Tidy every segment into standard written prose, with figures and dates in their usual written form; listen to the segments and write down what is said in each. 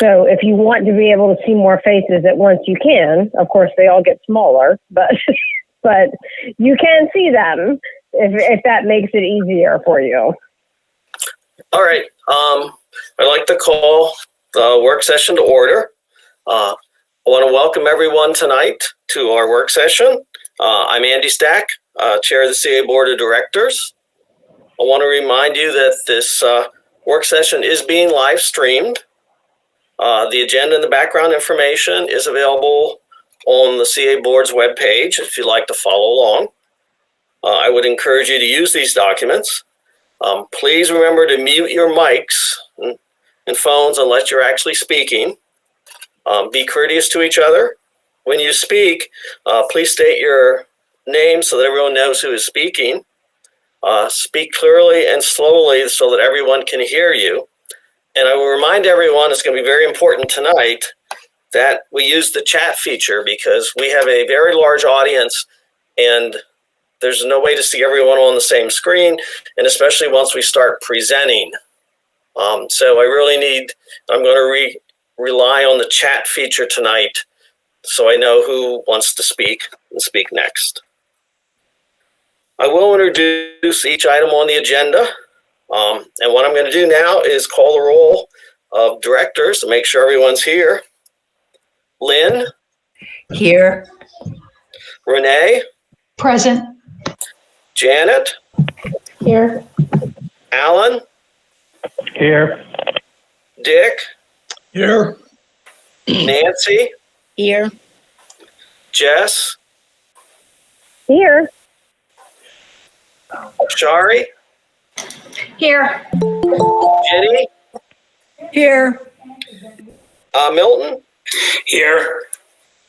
So if you want to be able to see more faces at once, you can. Of course, they all get smaller, but but you can see them if that makes it easier for you. All right. I'd like to call the work session to order. I want to welcome everyone tonight to our work session. I'm Andy Stack, Chair of the CA Board of Directors. I want to remind you that this work session is being live streamed. The agenda and the background information is available on the CA Board's webpage if you'd like to follow along. I would encourage you to use these documents. Please remember to mute your mics and phones unless you're actually speaking. Be courteous to each other. When you speak, please state your name so that everyone knows who is speaking. Speak clearly and slowly so that everyone can hear you. And I will remind everyone, it's going to be very important tonight, that we use the chat feature because we have a very large audience and there's no way to see everyone on the same screen, and especially once we start presenting. So I really I'm going to rely on the chat feature tonight so I know who wants to speak and speak next. I will introduce each item on the agenda. And what I'm going to do now is call the roll of directors to make sure everyone's here. Lynn? Here. Renee? Present. Janet? Here. Alan? Here. Dick? Here. Nancy? Here. Jess? Here. Shari? Here. Jenny? Here. Milton? Here.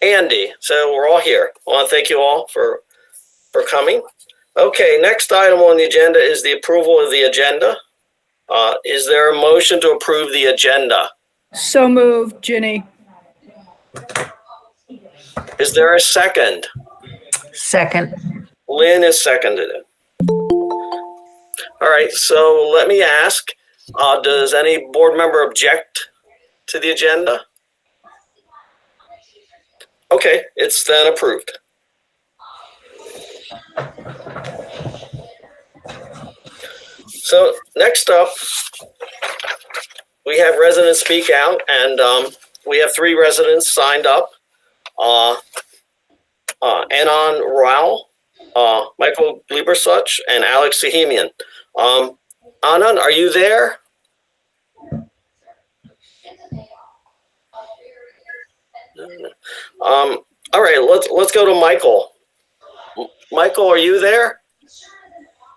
Andy. So we're all here. I want to thank you all for coming. Okay, next item on the agenda is the approval of the agenda. Is there a motion to approve the agenda? So moved, Ginny. Is there a second? Second. Lynn has seconded it. All right, so let me ask, does any board member object to the agenda? Okay, it's then approved. So next up, we have residents speak out, and we have 3 residents signed up. Anon Rao, Michael Liebersuch, and Alex Sahemian. Anand, are you there? All right, let's go to Michael. Michael, are you there?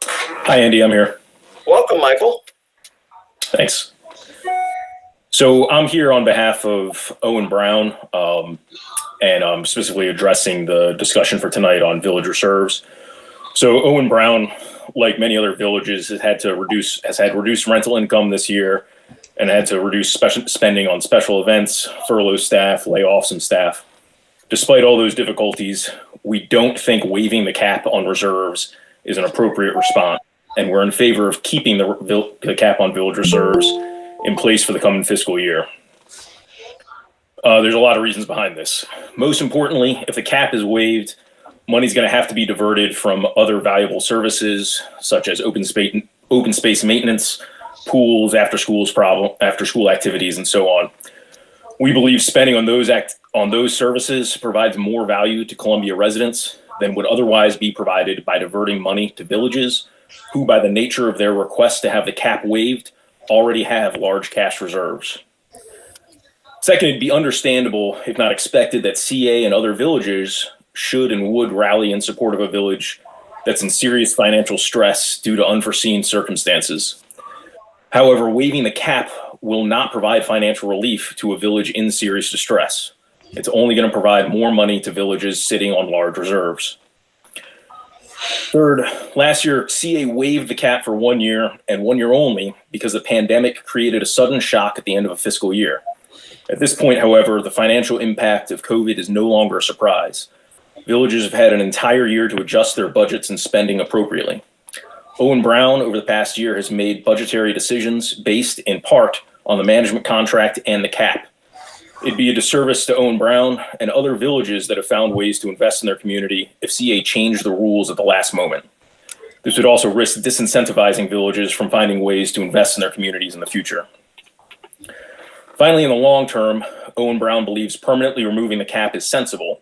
Hi, Andy. I'm here. Welcome, Michael. Thanks. So I'm here on behalf of Owen Brown, and I'm specifically addressing the discussion for tonight on village reserves. So Owen Brown, like many other villages, has had reduced rental income this year and had to reduce spending on special events, furlough staff, layoffs and staff. Despite all those difficulties, we don't think waiving the cap on reserves is an appropriate response, and we're in favor of keeping the cap on village reserves in place for the coming fiscal year. There's a lot of reasons behind this. Most importantly, if the cap is waived, money's going to have to be diverted from other valuable services such as open space maintenance, pools, after school activities, and so on. We believe spending on those services provides more value to Columbia residents than would otherwise be provided by diverting money to villages who, by the nature of their request to have the cap waived, already have large cash reserves. Second, it'd be understandable, if not expected, that CA and other villages should and would rally in support of a village that's in serious financial stress due to unforeseen circumstances. However, waiving the cap will not provide financial relief to a village in serious distress. It's only going to provide more money to villages sitting on large reserves. Third, last year, CA waived the cap for 1 year and 1 year only because the pandemic created a sudden shock at the end of a fiscal year. At this point, however, the financial impact of COVID is no longer a surprise. Villages have had an entire year to adjust their budgets and spending appropriately. Owen Brown, over the past year, has made budgetary decisions based in part on the management contract and the cap. It'd be a disservice to Owen Brown and other villages that have found ways to invest in their community if CA changed the rules at the last moment. This would also risk disincentivizing villages from finding ways to invest in their communities in the future. Finally, in the long term, Owen Brown believes permanently removing the cap is sensible,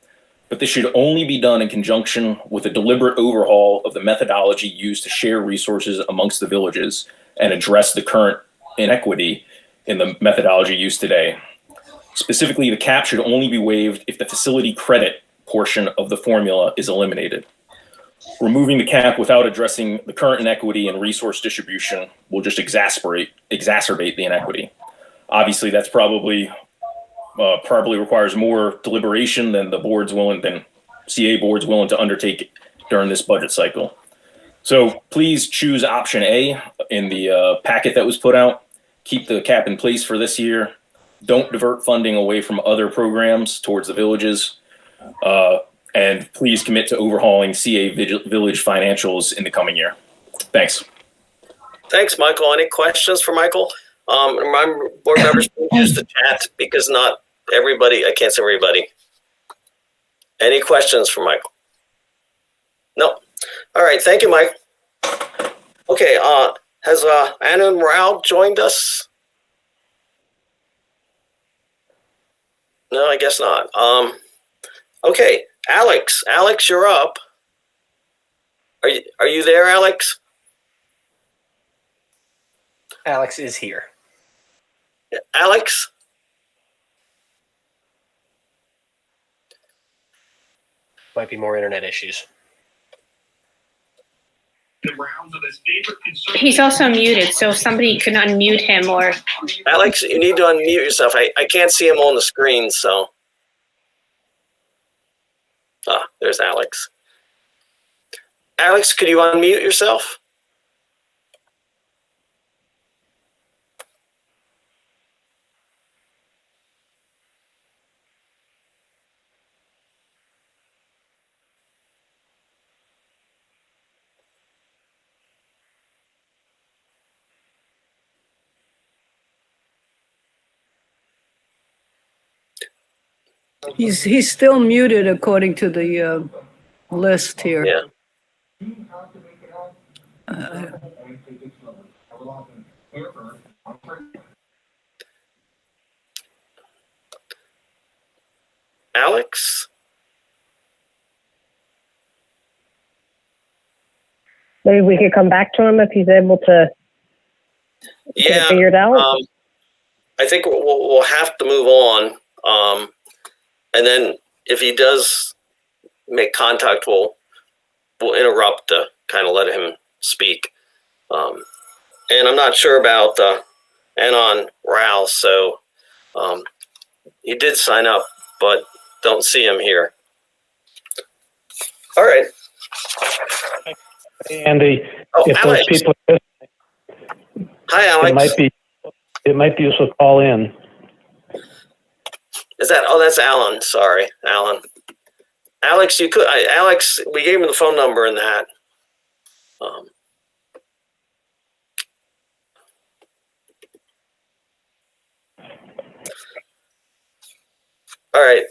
but this should only be done in conjunction with a deliberate overhaul of the methodology used to share resources amongst the villages and address the current inequity in the methodology used today. Specifically, the cap should only be waived if the facility credit portion of the formula is eliminated. Removing the cap without addressing the current inequity in resource distribution will just exacerbate the inequity. Obviously, that's probably requires more deliberation than CA board's willing to undertake during this budget cycle. So please choose option A in the packet that was put out. Keep the cap in place for this year. Don't divert funding away from other programs towards the villages. And please commit to overhauling CA village financials in the coming year. Thanks. Thanks, Michael. Any questions for Michael? Remember, board members, use the chat because not everybody, I can't see everybody. Any questions for Michael? No. All right. Thank you, Mike. Okay. Has Anna and Raul joined us? No, I guess not. Okay. Alex, you're up. Are you there, Alex? Alex is here. Alex? Might be more internet issues. He's also muted, so if somebody can unmute him or... Alex, you need to unmute yourself. I can't see him on the screen, so... there's Alex. Alex, could you unmute yourself? He's still muted according to the list here. Yeah. Alex? Maybe we could come back to him if he's able to get it figured out. I think we'll have to move on. And then if he does make contact, we'll interrupt to kind of let him speak. And I'm not sure about Anon Raul, so he did sign up, but don't see him here. All right. Andy, if Alex. those people, Hi, Alex. it might be useful to call in. Is that? Oh, that's Alan. Sorry, Alan. Alex, Alex, we gave him the phone number in that. All right.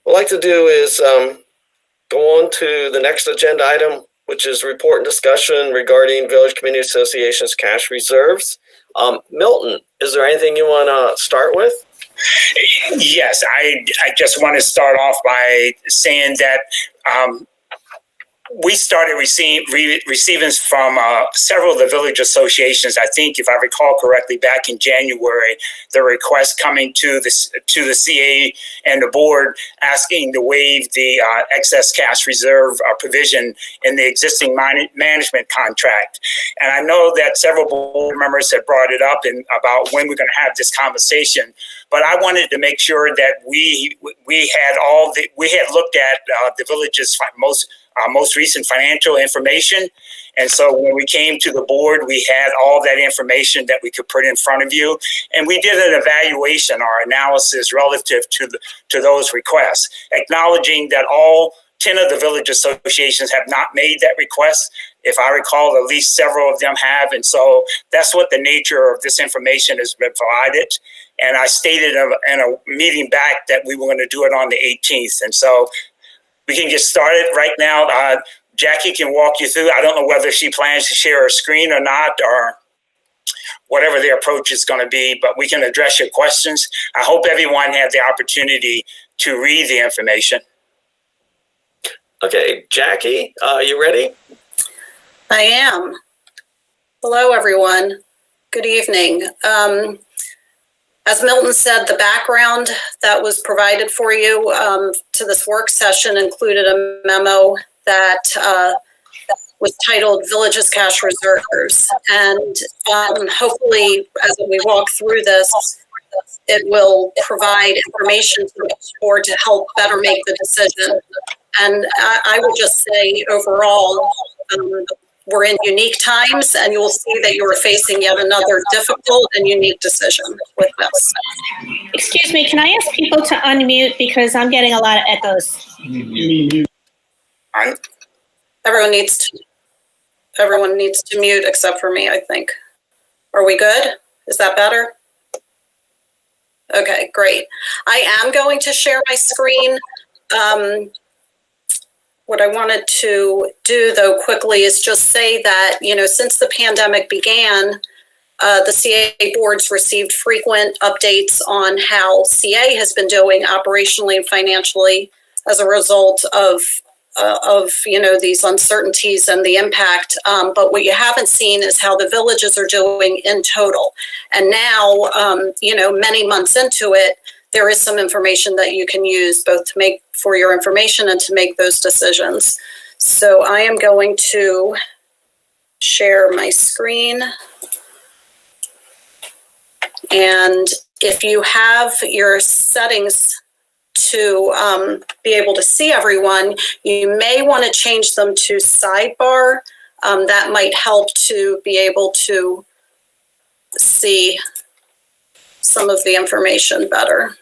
What I'd like to do is go on to the next agenda item, which is report and discussion regarding Village Community Association's cash reserves. Milton, is there anything you want to start with? Yes, I just want to start off by saying that we started receiving from several of the village associations. I think, if I recall correctly, back in January, the request coming to the CA and the board asking to waive the excess cash reserve provision in the existing management contract. And I know that several board members had brought it up about when we're going to have this conversation. But I wanted to make sure that we had looked at the village's most recent financial information. And so when we came to the board, we had all that information that we could put in front of you. And we did an evaluation, our analysis relative to those requests, acknowledging that all 10 of the village associations have not made that request. If I recall, at least several of them have. And so that's what the nature of this information has been provided. And I stated in a meeting back that we were going to do it on the 18th. And so we can get started right now. Jackie can walk you through. I don't know whether she plans to share her screen or not, or whatever the approach is going to be, but we can address your questions. I hope everyone had the opportunity to read the information. Okay, Jackie, you ready? I am. Hello, everyone. Good evening. As Milton said, the background that was provided for you to this work session included a memo that was titled Villages Cash Reserves. And hopefully, as we walk through this, it will provide information to the board to help better make the decision. And I would just say overall, we're in unique times, and you will see that you are facing yet another difficult and unique decision with this. Excuse me, can I ask people to unmute because I'm getting a lot of echoes? Everyone needs to mute except for me, I think. Are we good? Is that better? Okay, great. I am going to share my screen. What I wanted to do, though, quickly is just say that, since the pandemic began, the CA boards received frequent updates on how CA has been doing operationally and financially as a result of these uncertainties and the impact. But what you haven't seen is how the villages are doing in total. And now, many months into it, there is some information that you can use both to make for your information and to make those decisions. So I am going to share my screen. And if you have your settings to be able to see everyone, you may want to change them to sidebar. That might help to be able to see some of the information better.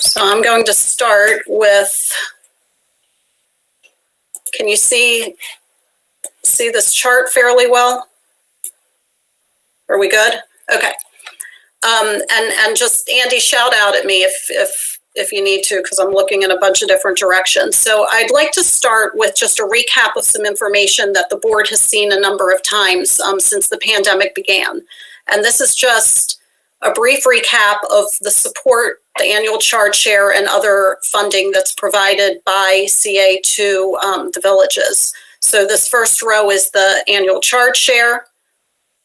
So I'm going to start with, can you see this chart fairly well? Are we good? Okay. And just Andy, shout out at me if you need to, because I'm looking in a bunch of different directions. So I'd like to start with just a recap of some information that the board has seen a number of times since the pandemic began. And this is just a brief recap of the support, the annual charge share, and other funding that's provided by CA to the villages. So this first row is the annual charge share.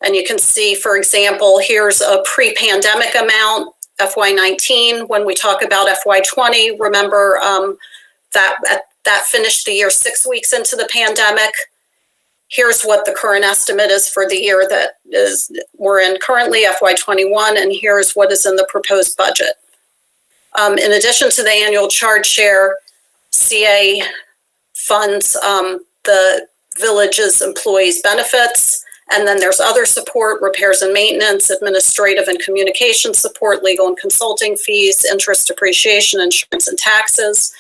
And you can see, for example, here's a pre-pandemic amount, FY19. When we talk about FY20, remember that finished the year 6 weeks into the pandemic. Here's what the current estimate is for the year that we're in currently, FY21, and here's what is in the proposed budget. In addition to the annual charge share, CA funds the village's employees' benefits, and then there's other support, repairs and maintenance, administrative and communication support, legal and consulting fees, interest, depreciation, insurance, and taxes.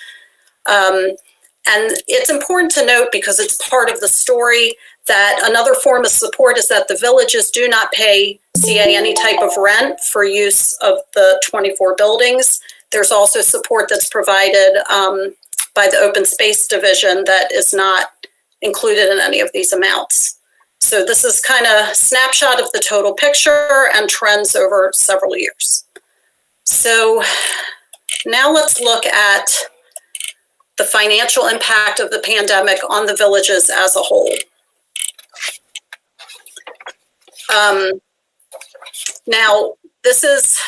And it's important to note, because it's part of the story, that another form of support is that the villages do not pay CA any type of rent for use of the 24 buildings. There's also support that's provided by the Open Space Division that is not included in any of these amounts. So this is kind of a snapshot of the total picture and trends over several years. So now let's look at the financial impact of the pandemic on the villages as a whole. Now, this is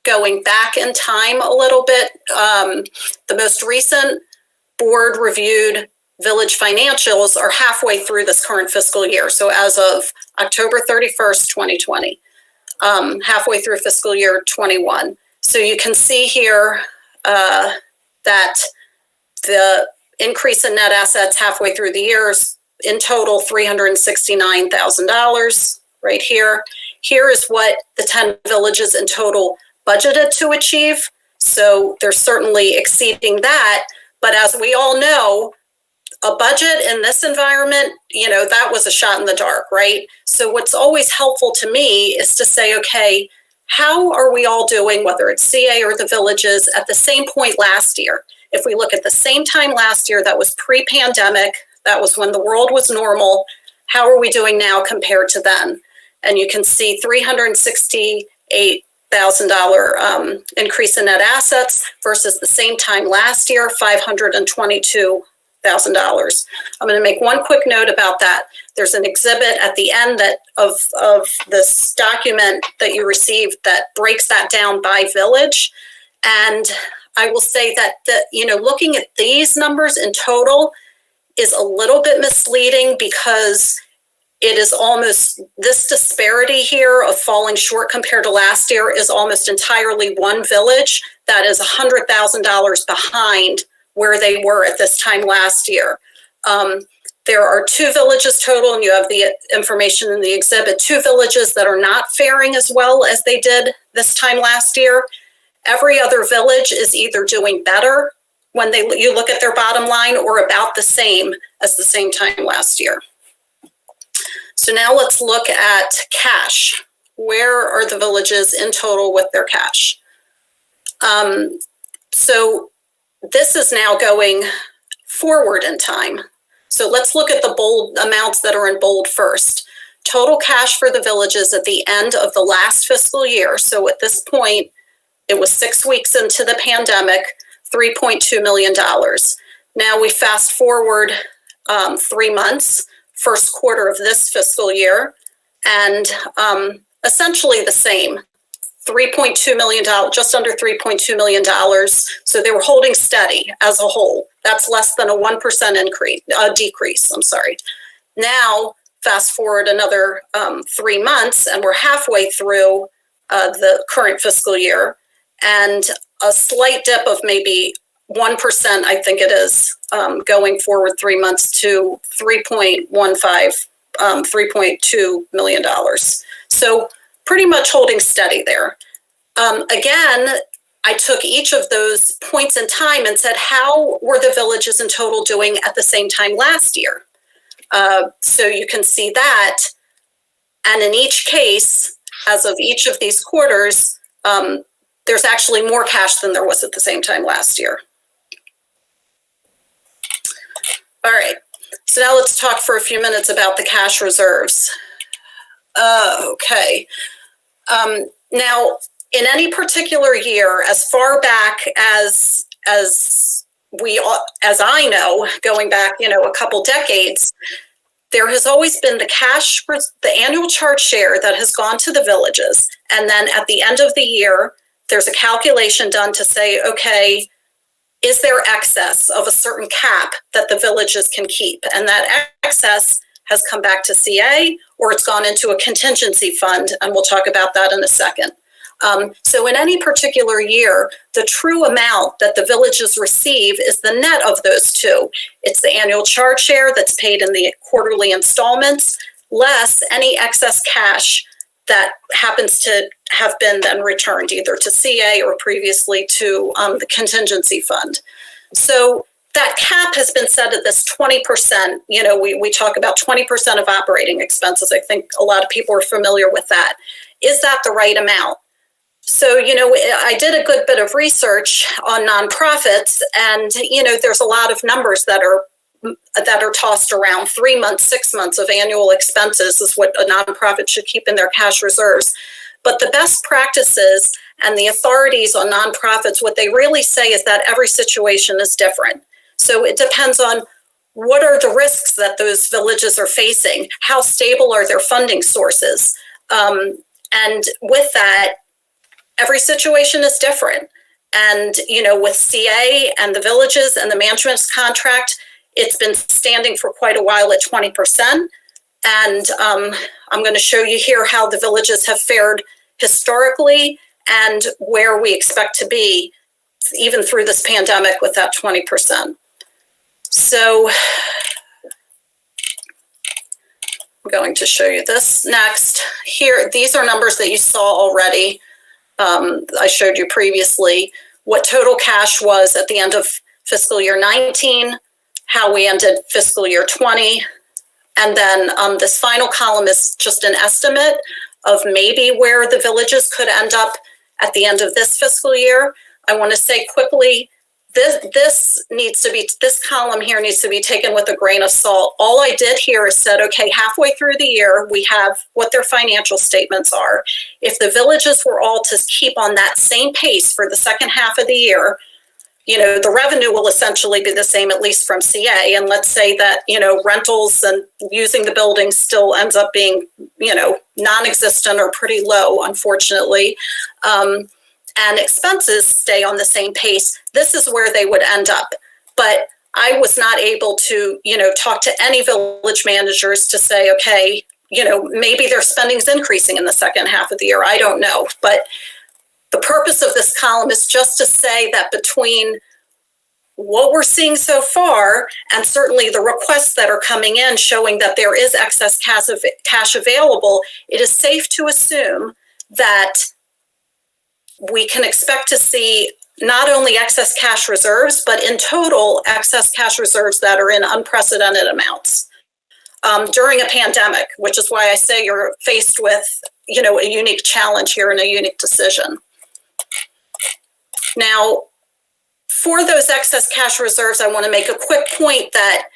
going back in time a little bit. The most recent board reviewed village financials are halfway through this current fiscal year. So as of October 31st, 2020, halfway through fiscal year 21. So you can see here that the increase in net assets halfway through the years, in total, $369,000 right here. Here is what the 10 villages in total budgeted to achieve. So they're certainly exceeding that, But as we all know, a budget in this environment, that was a shot in the dark, right? So what's always helpful to me is to say, okay, how are we all doing, whether it's CA or the villages, at the same point last year? If we look at the same time last year, that was pre-pandemic, that was when the world was normal, how are we doing now compared to then? And you can see $368,000 increase in net assets versus the same time last year, $522,000. I'm going to make one quick note about that. There's an exhibit at the end of this document that you received that breaks that down by village. And I will say that looking at these numbers in total is a little bit misleading, because it is almost, this disparity here of falling short compared to last year is almost entirely one village that is $100,000 behind where they were at this time last year. There are 2 villages total, and you have the information in the exhibit, 2 villages that are not faring as well as they did this time last year. Every other village is either doing better when you look at their bottom line, or about the same as the same time last year. So now let's look at cash. Where are the villages in total with their cash? So this is now going forward in time. So let's look at the bold amounts that are in bold first. Total cash for the villages at the end of the last fiscal year. So at this point, it was 6 weeks into the pandemic, $3.2 million. Now we fast forward 3 months, first quarter of this fiscal year, and essentially the same, $3.2 million, just under $3.2 million. So they were holding steady as a whole. That's less than a 1% decrease, I'm sorry. Now, fast forward another 3 months, and we're halfway through the current fiscal year, and a slight dip of maybe 1%, I think it is, going forward 3 months to $3.2 million. So pretty much holding steady there. Again, I took each of those points in time and said, how were the villages in total doing at the same time last year? So you can see that. And in each case, as of each of these quarters, there's actually more cash than there was at the same time last year. All right, so now let's talk for a few minutes about the cash reserves. Okay. Now, in any particular year, as far back as I know, going back, a couple decades, there has always been the annual charge share that has gone to the villages. And then at the end of the year, there's a calculation done to say, okay, is there excess of a certain cap that the villages can keep? And that excess has come back to CA, or it's gone into a contingency fund, and we'll talk about that in a second. So in any particular year, the true amount that the villages receive is the net of those two. It's the annual charge share that's paid in the quarterly installments, less any excess cash that happens to have been then returned either to CA or previously to the contingency fund. So that cap has been set at this 20%. We talk about 20% of operating expenses. I think a lot of people are familiar with that. Is that the right amount? So, I did a good bit of research on nonprofits, and, there's a lot of numbers that are tossed around. 3 months, 6 months of annual expenses is what a nonprofit should keep in their cash reserves. But the best practices and the authorities on nonprofits, what they really say is that every situation is different. So it depends on what are the risks that those villages are facing, how stable are their funding sources. And with that, every situation is different. And, with CA and the villages and the management's contract, it's been standing for quite a while at 20%. And I'm going to show you here how the villages have fared historically and where we expect to be even through this pandemic with that 20%. So I'm going to show you this next. Here, these are numbers that you saw already. I showed you previously what total cash was at the end of fiscal year 19, how we ended fiscal year 20, and then this final column is just an estimate of maybe where the villages could end up at the end of this fiscal year. I want to say quickly, this column here needs to be taken with a grain of salt. All I did here is said, okay, halfway through the year, we have what their financial statements are. If the villages were all to keep on that same pace for the second half of the year, the revenue will essentially be the same, at least from CA. And let's say that, rentals and using the building still ends up being, non-existent or pretty low, unfortunately. And expenses stay on the same pace. This is where they would end up. But I was not able to, talk to any village managers to say, okay, maybe their spending's increasing in the second half of the year. I don't know. But the purpose of this column is just to say that between what we're seeing so far and certainly the requests that are coming in showing that there is excess cash available, it is safe to assume that we can expect to see not only excess cash reserves, but in total excess cash reserves that are in unprecedented amounts during a pandemic, which is why I say you're faced with, a unique challenge here and a unique decision. Now, for those excess cash reserves, I want to make a quick point that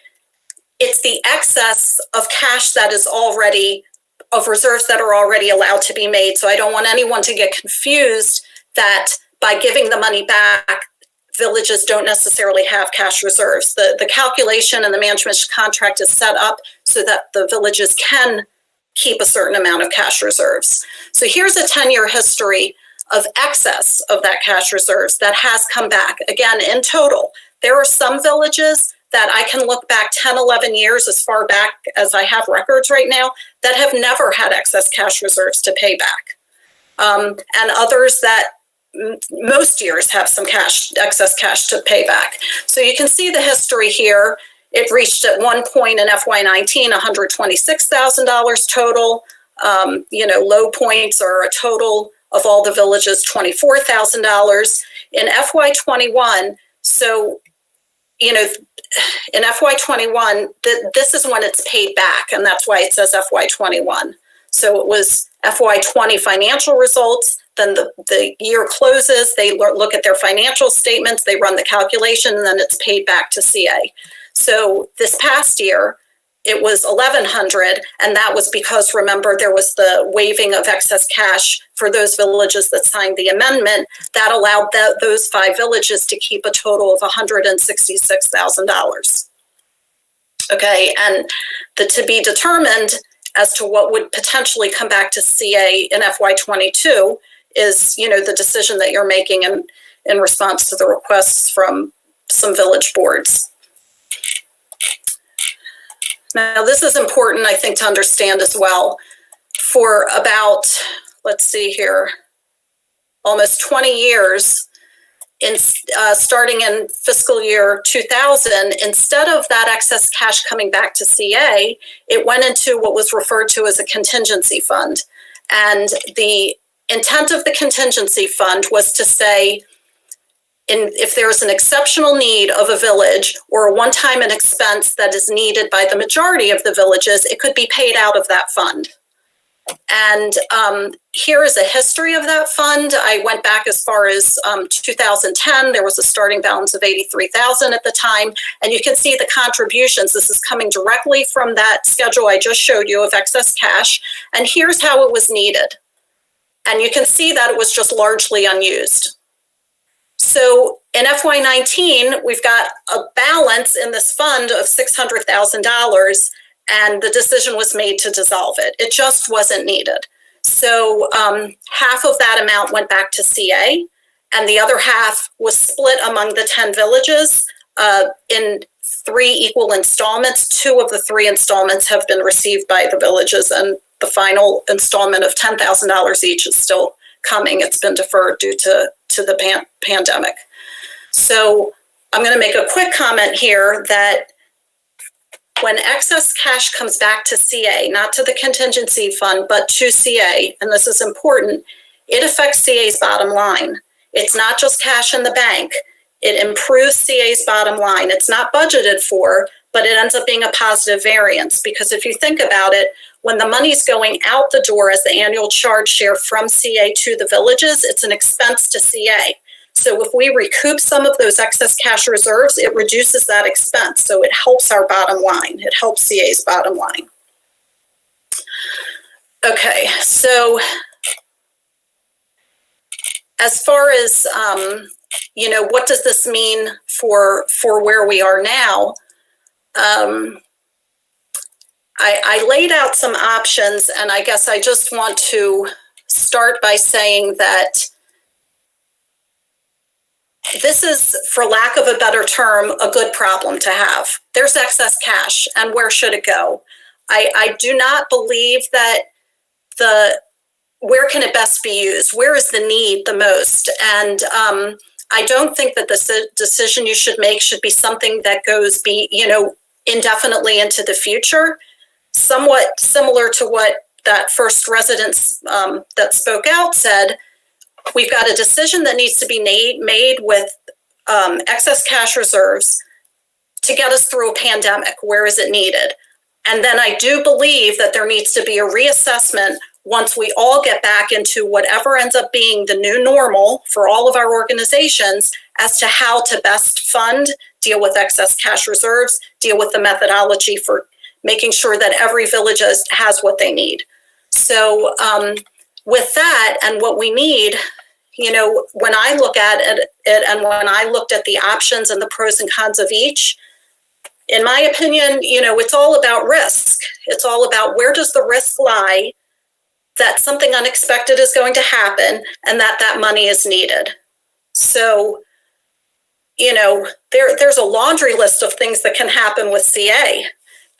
it's the excess of cash that is already, of reserves that are already allowed to be made. So I don't want anyone to get confused that by giving the money back, villages don't necessarily have cash reserves. The calculation and the management contract is set up so that the villages can keep a certain amount of cash reserves. So here's a 10-year history of excess of that cash reserves that has come back. Again, in total, there are some villages that I can look back 10, 11 years, as far back as I have records right now, that have never had excess cash reserves to pay back. And others that most years have some excess cash to pay back. So you can see the history here. It reached at one point in FY19, $126,000 total. Low points are a total of all the villages, $24,000. In FY21, so, in FY21, this is when it's paid back, and that's why it says FY21. So it was FY20 financial results, then the year closes, they look at their financial statements, they run the calculation, and then it's paid back to CA. So this past year, it was $1,100, and that was because, remember, there was the waiving of excess cash for those villages that signed the amendment that allowed those 5 villages to keep a total of $166,000. Okay, and the to be determined as to what would potentially come back to CA in FY22 is, the decision that you're making in response to the requests from some village boards. Now, this is important, I think, to understand as well. For about, let's see here, almost 20 years, starting in fiscal year 2000, instead of that excess cash coming back to CA, it went into what was referred to as a contingency fund. And the intent of the contingency fund was to say, if there is an exceptional need of a village or a one-time expense that is needed by the majority of the villages, it could be paid out of that fund. And here is a history of that fund. I went back as far as 2010. There was a starting balance of $83,000 at the time. And you can see the contributions. This is coming directly from that schedule I just showed you of excess cash. And here's how it was needed. And you can see that it was just largely unused. So in FY19, we've got a balance in this fund of $600,000, and the decision was made to dissolve it. It just wasn't needed. So half of that amount went back to CA, and the other half was split among the 10 villages in 3 equal installments. 2 of the 3 installments have been received by the villages, and the final installment of $10,000 each is still coming. It's been deferred due to the pandemic. So I'm going to make a quick comment here that when excess cash comes back to CA, not to the contingency fund, but to CA, and this is important, it affects CA's bottom line. It's not just cash in the bank. It improves CA's bottom line. It's not budgeted for, but it ends up being a positive variance, because if you think about it, when the money's going out the door as the annual charge share from CA to the villages, it's an expense to CA. So if we recoup some of those excess cash reserves, it reduces that expense. So it helps our bottom line. It helps CA's bottom line. Okay, so as far as, what does this mean for where we are now? I laid out some options, and I guess I just want to start by saying that this is, for lack of a better term, a good problem to have. There's excess cash, and where should it go? I do not believe that where can it best be used? Where is the need the most? And I don't think that the decision you should make should be something that goes indefinitely into the future. Somewhat similar to what that first resident that spoke out said, we've got a decision that needs to be made with excess cash reserves to get us through a pandemic. Where is it needed? And then I do believe that there needs to be a reassessment once we all get back into whatever ends up being the new normal for all of our organizations as to how to best fund, deal with excess cash reserves, deal with the methodology for making sure that every village has what they need. So with that and what we need, when I look at it and when I looked at the options and the pros and cons of each, in my opinion, it's all about risk. It's all about where does the risk lie that something unexpected is going to happen and that money is needed. So, there's a laundry list of things that can happen with CA.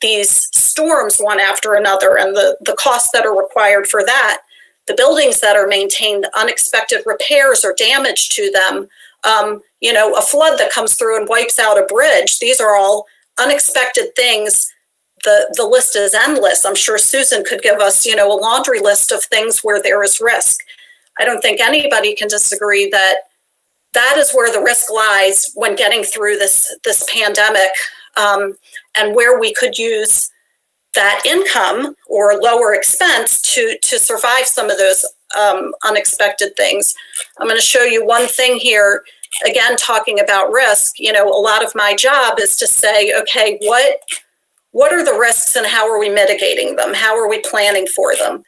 These storms one after another and the costs that are required for that, the buildings that are maintained, unexpected repairs or damage to them, a flood that comes through and wipes out a bridge. These are all unexpected things. The list is endless. I'm sure Susan could give us, a laundry list of things where there is risk. I don't think anybody can disagree that is where the risk lies when getting through this pandemic, and where we could use that income or lower expense to survive some of those unexpected things. I'm going to show you one thing here. Again, talking about risk, a lot of my job is to say, okay, what are the risks and how are we mitigating them? How are we planning for them?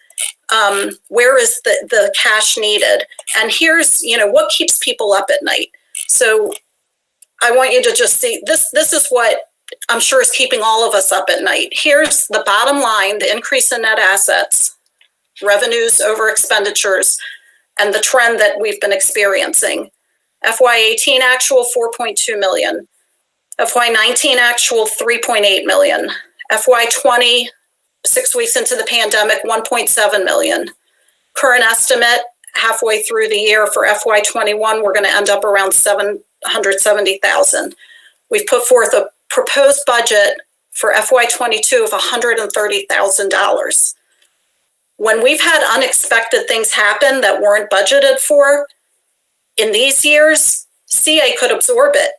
Where is the cash needed? And here's, what keeps people up at night. So I want you to just see, this is what I'm sure is keeping all of us up at night. Here's the bottom line, the increase in net assets, revenues over expenditures, and the trend that we've been experiencing. FY18 actual, 4.2 million. FY19 actual, 3.8 million. FY20, 6 weeks into the pandemic, 1.7 million. Current estimate, halfway through the year for FY21, we're going to end up around 770,000. We've put forth a proposed budget for FY22 of $130,000. When we've had unexpected things happen that weren't budgeted for, in these years, CA could absorb it.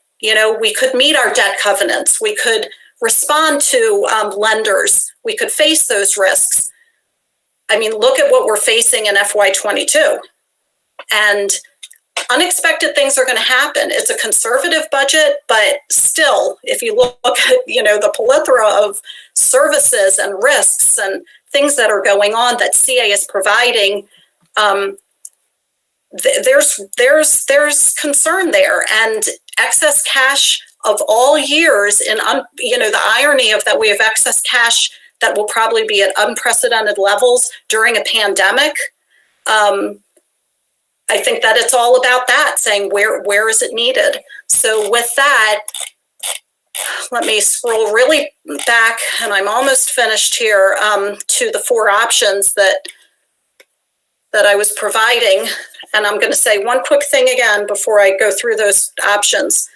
We could meet our debt covenants. We could respond to lenders. We could face those risks. I mean, look at what we're facing in FY22. And unexpected things are going to happen. It's a conservative budget, but still, if you look at, the plethora of services and risks and things that are going on that CA is providing, there's concern there. And excess cash of all years, in the irony of that we have excess cash that will probably be at unprecedented levels during a pandemic. I think that it's all about that, saying where is it needed. So with that, let me scroll really back, and I'm almost finished here, to the 4 options that I was providing. And I'm going to say one quick thing again before I go through those options.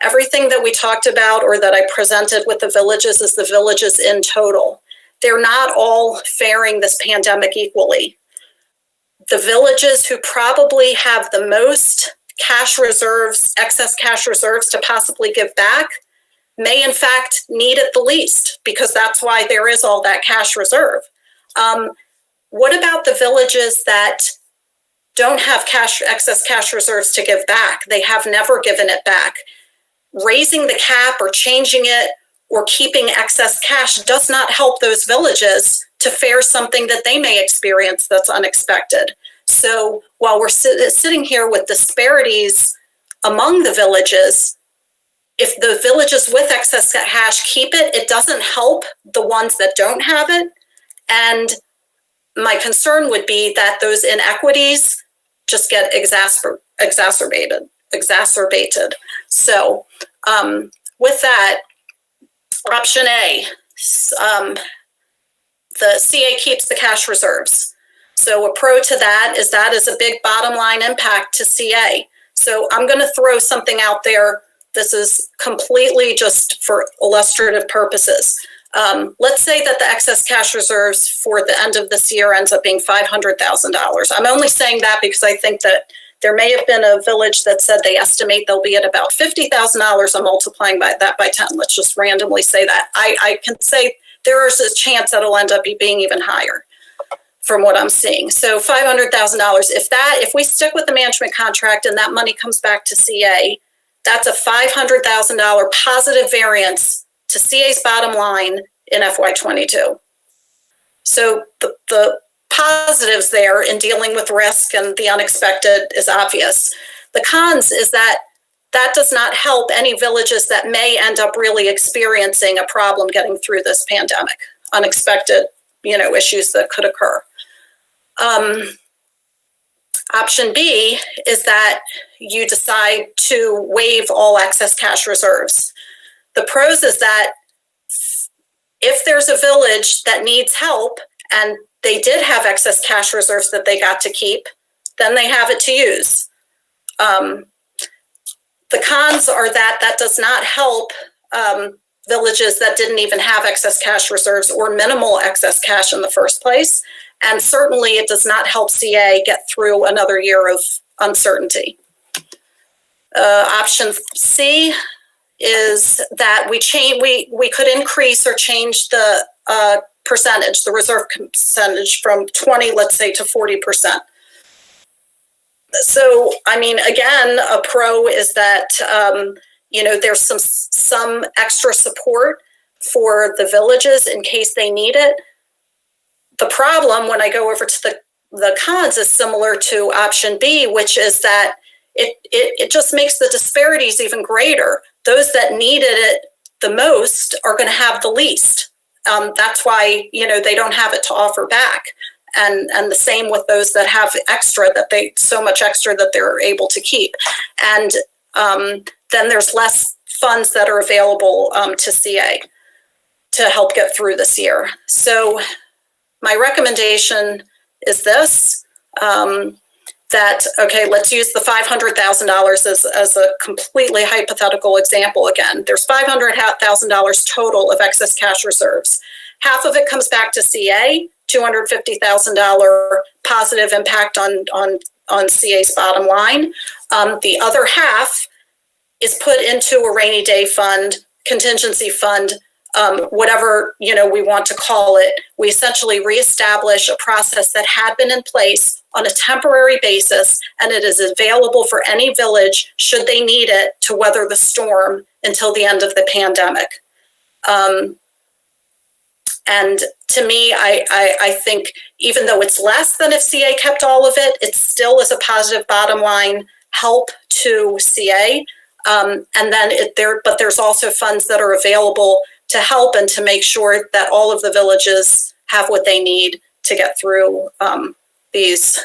Everything that we talked about or that I presented with the villages is the villages in total. They're not all faring this pandemic equally. The villages who probably have the most cash reserves, excess cash reserves to possibly give back may in fact need it the least, because that's why there is all that cash reserve. What about the villages that don't have excess cash reserves to give back? They have never given it back. Raising the cap or changing it or keeping excess cash does not help those villages to fare something that they may experience that's unexpected. So while we're sitting here with disparities among the villages, if the villages with excess cash keep it, it doesn't help the ones that don't have it. And my concern would be that those inequities just get exacerbated. So with that, option A, the CA keeps the cash reserves. So a pro to that is a big bottom line impact to CA. So I'm going to throw something out there. This is completely just for illustrative purposes. Let's say that the excess cash reserves for the end of this year ends up being $500,000. I'm only saying that because I think that there may have been a village that said they estimate they'll be at about $50,000. I'm multiplying that by 10. Let's just randomly say that. I can say there is a chance that it'll end up being even higher from what I'm seeing. So $500,000. If we stick with the management contract and that money comes back to CA, that's a $500,000 positive variance to CA's bottom line in FY22. So the positives there in dealing with risk and the unexpected is obvious. The cons is that does not help any villages that may end up really experiencing a problem getting through this pandemic, unexpected, issues that could occur. Option B is that you decide to waive all excess cash reserves. The pros is that if there's a village that needs help and they did have excess cash reserves that they got to keep, then they have it to use. The cons are that does not help villages that didn't even have excess cash reserves or minimal excess cash in the first place. And certainly it does not help CA get through another year of uncertainty. Option C is that we could increase or change the percentage, the reserve percentage from 20, let's say, to 40%. So, again, a pro is that, there's some extra support for the villages in case they need it. The problem when I go over to the cons is similar to option B, which is that it just makes the disparities even greater. Those that needed it the most are going to have the least. That's why, they don't have it to offer back. And the same with those that have so much extra that they're able to keep. And then there's less funds that are available to CA to help get through this year. So my recommendation is this, let's use the $500,000 as a completely hypothetical example again. There's $500,000 total of excess cash reserves. Half of it comes back to CA, $250,000 positive impact on CA's bottom line. The other half is put into a rainy day fund, contingency fund, whatever we want to call it. We essentially reestablish a process that had been in place on a temporary basis, and it is available for any village should they need it to weather the storm until the end of the pandemic. And to me, I think even though it's less than if CA kept all of it, it still is a positive bottom line help to CA. But there's also funds that are available to help and to make sure that all of the villages have what they need to get through these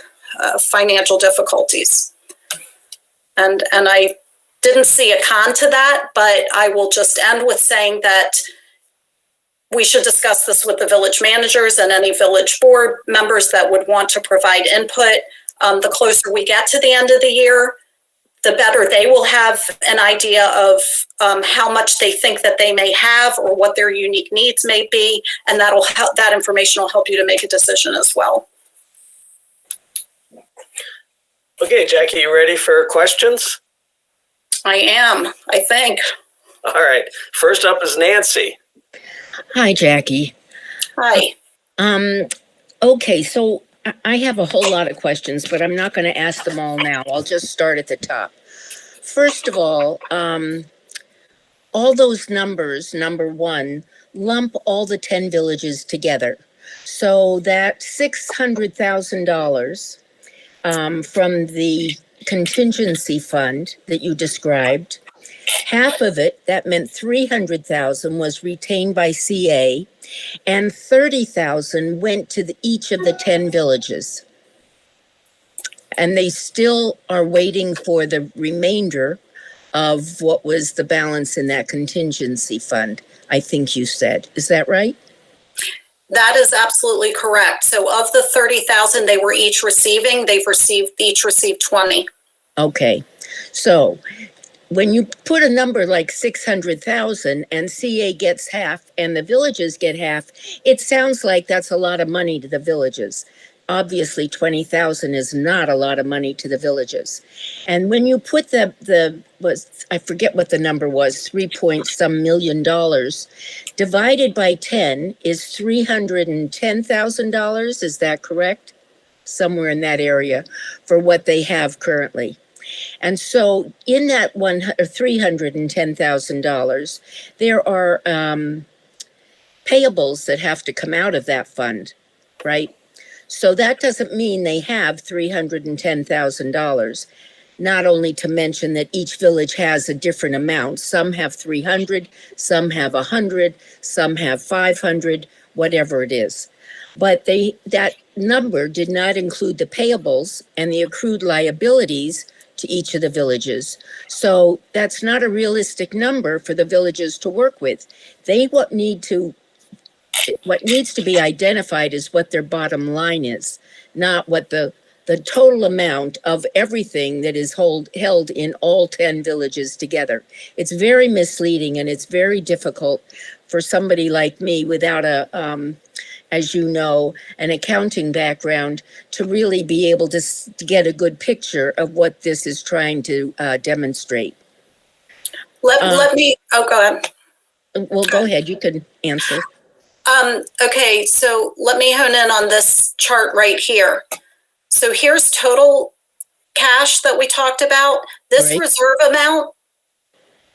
financial difficulties. And I didn't see a con to that, but I will just end with saying that we should discuss this with the village managers and any village board members that would want to provide input. The closer we get to the end of the year, the better they will have an idea of how much they think that they may have or what their unique needs may be. And that information will help you to make a decision as well. Okay, Jackie, you ready for questions? I am, I think. All right. First up is Nancy. Hi, Jackie. Hi. Okay, so I have a whole lot of questions, but I'm not going to ask them all now. I'll just start at the top. First of all those numbers, number one, lump all the 10 villages together. So that $600,000 from the contingency fund that you described, half of it, that meant 300,000 was retained by CA, and 30,000 went to each of the 10 villages. And they still are waiting for the remainder of what was the balance in that contingency fund, I think you said. Is that right? That is absolutely correct. So of the 30,000 they were each receiving, each received 20. Okay. So when you put a number like 600,000 and CA gets half and the villages get half, it sounds like that's a lot of money to the villages. Obviously, 20,000 is not a lot of money to the villages. And when you put I forget what the number was, 3 point some million dollars, divided by 10 is $310,000. Is that correct? Somewhere in that area for what they have currently. And so in that $310,000, there are payables that have to come out of that fund, right? So that doesn't mean they have $310,000. Not only to mention that each village has a different amount. Some have 300, some have 100, some have 500, whatever it is. But that number did not include the payables and the accrued liabilities to each of the villages. So that's not a realistic number for the villages to work with. What needs to be identified is what their bottom line is, not what the total amount of everything that is held in all 10 villages together. It's very misleading, and it's very difficult for somebody like me without as you know, an accounting background to really be able to get a good picture of what this is trying to demonstrate. Let me, go ahead. Well, go ahead, you can answer. Okay, so let me hone in on this chart right here. So here's total cash that we talked about. This Right. reserve amount,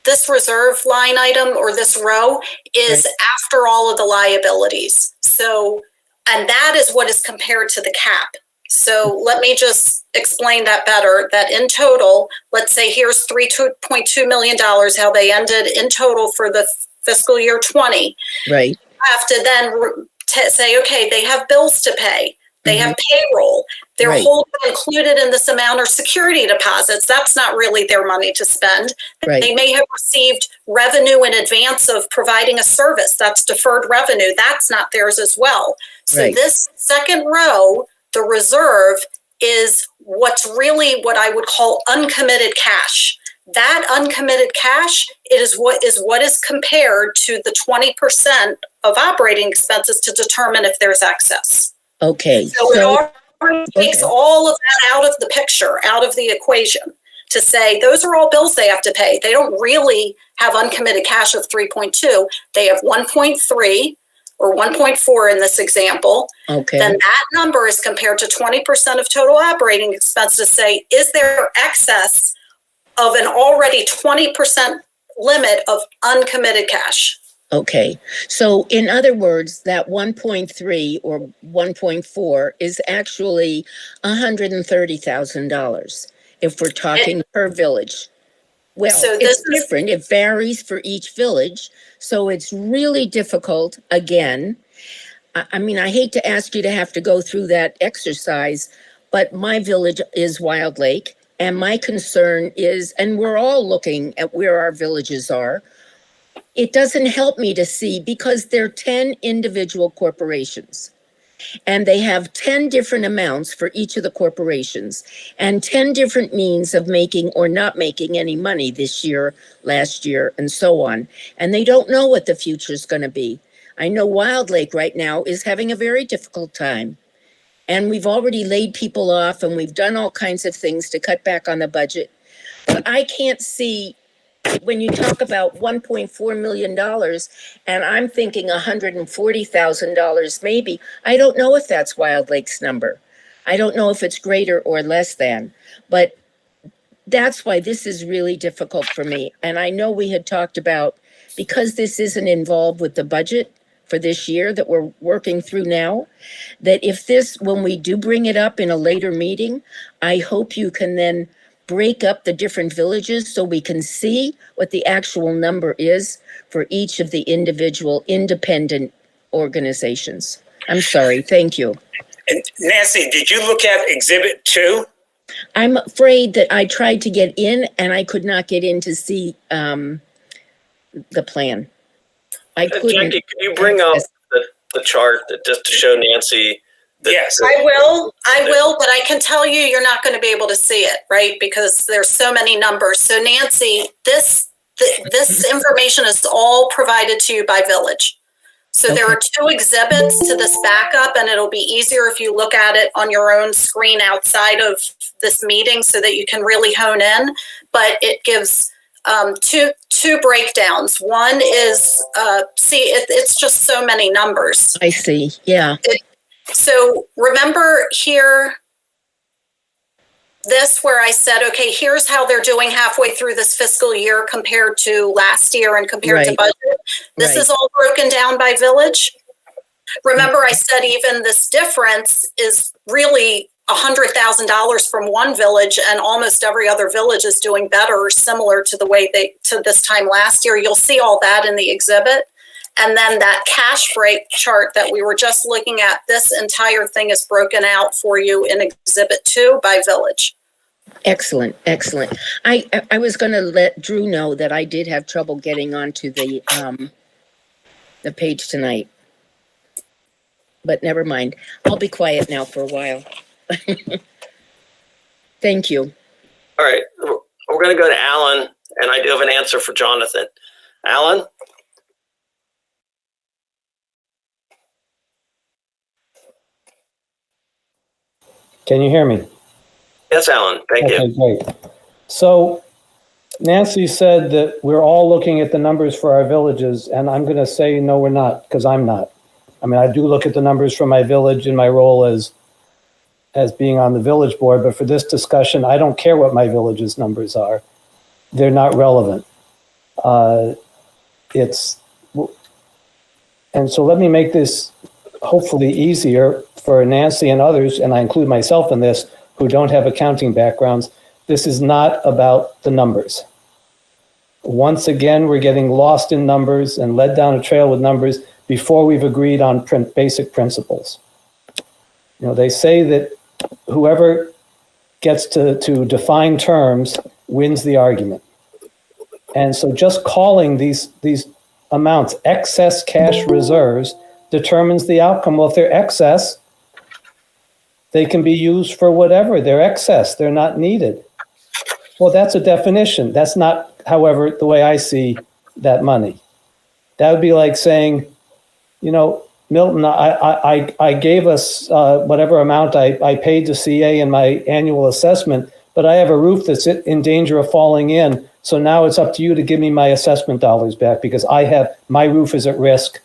this reserve line item or this row is Right. after all of the liabilities. So, and that is what is compared to the cap. So let me just explain that better, that in total, let's say here's $3.2 million, how they ended in total for the fiscal year 20. Right. Have to then say, okay, they have bills to pay. They have payroll. Their Right. whole included in this amount are security deposits. That's not really their money to spend. Right. They may have received revenue in advance of providing a service. That's deferred revenue. That's not theirs as well. So Right. this second row, the reserve, is what's really what I would call uncommitted cash. That uncommitted cash is what is compared to the 20% of operating expenses to determine if there's excess. Okay. So it already takes all of that out of the picture, out of the equation, to say those are all bills they have to pay. They don't really have uncommitted cash of 3.2. They have 1.3 or 1.4 in this example. Okay. Then that number is compared to 20% of total operating expenses to say, is there excess of an already 20% limit of uncommitted cash? Okay. So in other words, that 1.3 or 1.4 is actually $130,000 if we're talking per village. Well, So it's different. It varies for each village. So it's really difficult. Again, I mean, I hate to ask you to have to go through that exercise, but my village is Wild Lake. And my concern is, and we're all looking at where our villages are, it doesn't help me to see because they're 10 individual corporations and they have 10 different amounts for each of the corporations and 10 different means of making or not making any money this year, last year, and so on. And they don't know what the future is going to be. I know Wild Lake right now is having a very difficult time. And we've already laid people off and we've done all kinds of things to cut back on the budget. But I can't see when you talk about $1.4 million and I'm thinking $140,000 maybe. I don't know if that's Wild Lake's number. I don't know if it's greater or less than, but that's why this is really difficult for me. And I know we had talked about, because this isn't involved with the budget for this year that we're working through now, that if this, when we do bring it up in a later meeting, I hope you can then break up the different villages so we can see what the actual number is for each of the individual independent organizations. I'm sorry. Thank you. And Nancy, did you look at Exhibit 2? I'm afraid that I tried to get in and I could not get in to see the plan. I couldn't. Jackie, can you bring up the chart just to show Nancy? Yes. I will, but I can tell you, you're not going to be able to see it, right? Because there's so many numbers. So Nancy, this information is all provided to you by village. So there are 2 exhibits to this backup, and it'll be easier if you look at it on your own screen outside of this meeting so that you can really hone in. But it gives two breakdowns. One is, it's just so many numbers. I see. Yeah. So remember here, this where I said, okay, here's how they're doing halfway through this fiscal year compared to last year and compared to budget. This is all broken down by village. Remember I said even this difference is really $100,000 from one village, and almost every other village is doing better or similar to the way to this time last year. You'll see all that in the exhibit. And then that cash break chart that we were just looking at, this entire thing is broken out for you in Exhibit 2 by village. Excellent, excellent. I was going to let Drew know that I did have trouble getting onto the page tonight. But never mind. I'll be quiet now for a while. Thank you. All right. We're going to go to Alan, and I do have an answer for Jonathan. Alan? Can you hear me? Yes, Alan. Thank you. Great. So Nancy said that we're all looking at the numbers for our villages, and I'm going to say no, we're not, because I'm not. I mean, I do look at the numbers for my village in my role as being on the village board, but for this discussion, I don't care what my village's numbers are. They're not relevant. And so let me make this hopefully easier for Nancy and others, and I include myself in this, who don't have accounting backgrounds. This is not about the numbers. Once again, we're getting lost in numbers and led down a trail with numbers before we've agreed on basic principles. You know, they say that whoever gets to define terms wins the argument. And so just calling these amounts excess cash reserves determines the outcome. Well, if they're excess, they can be used for whatever. They're excess. They're not needed. Well, that's a definition. That's not, however, the way I see that money. That would be like saying, you know, Milton, I gave us whatever amount I paid to CA in my annual assessment, but I have a roof that's in danger of falling in. So now it's up to you to give me my assessment dollars back because my roof is at risk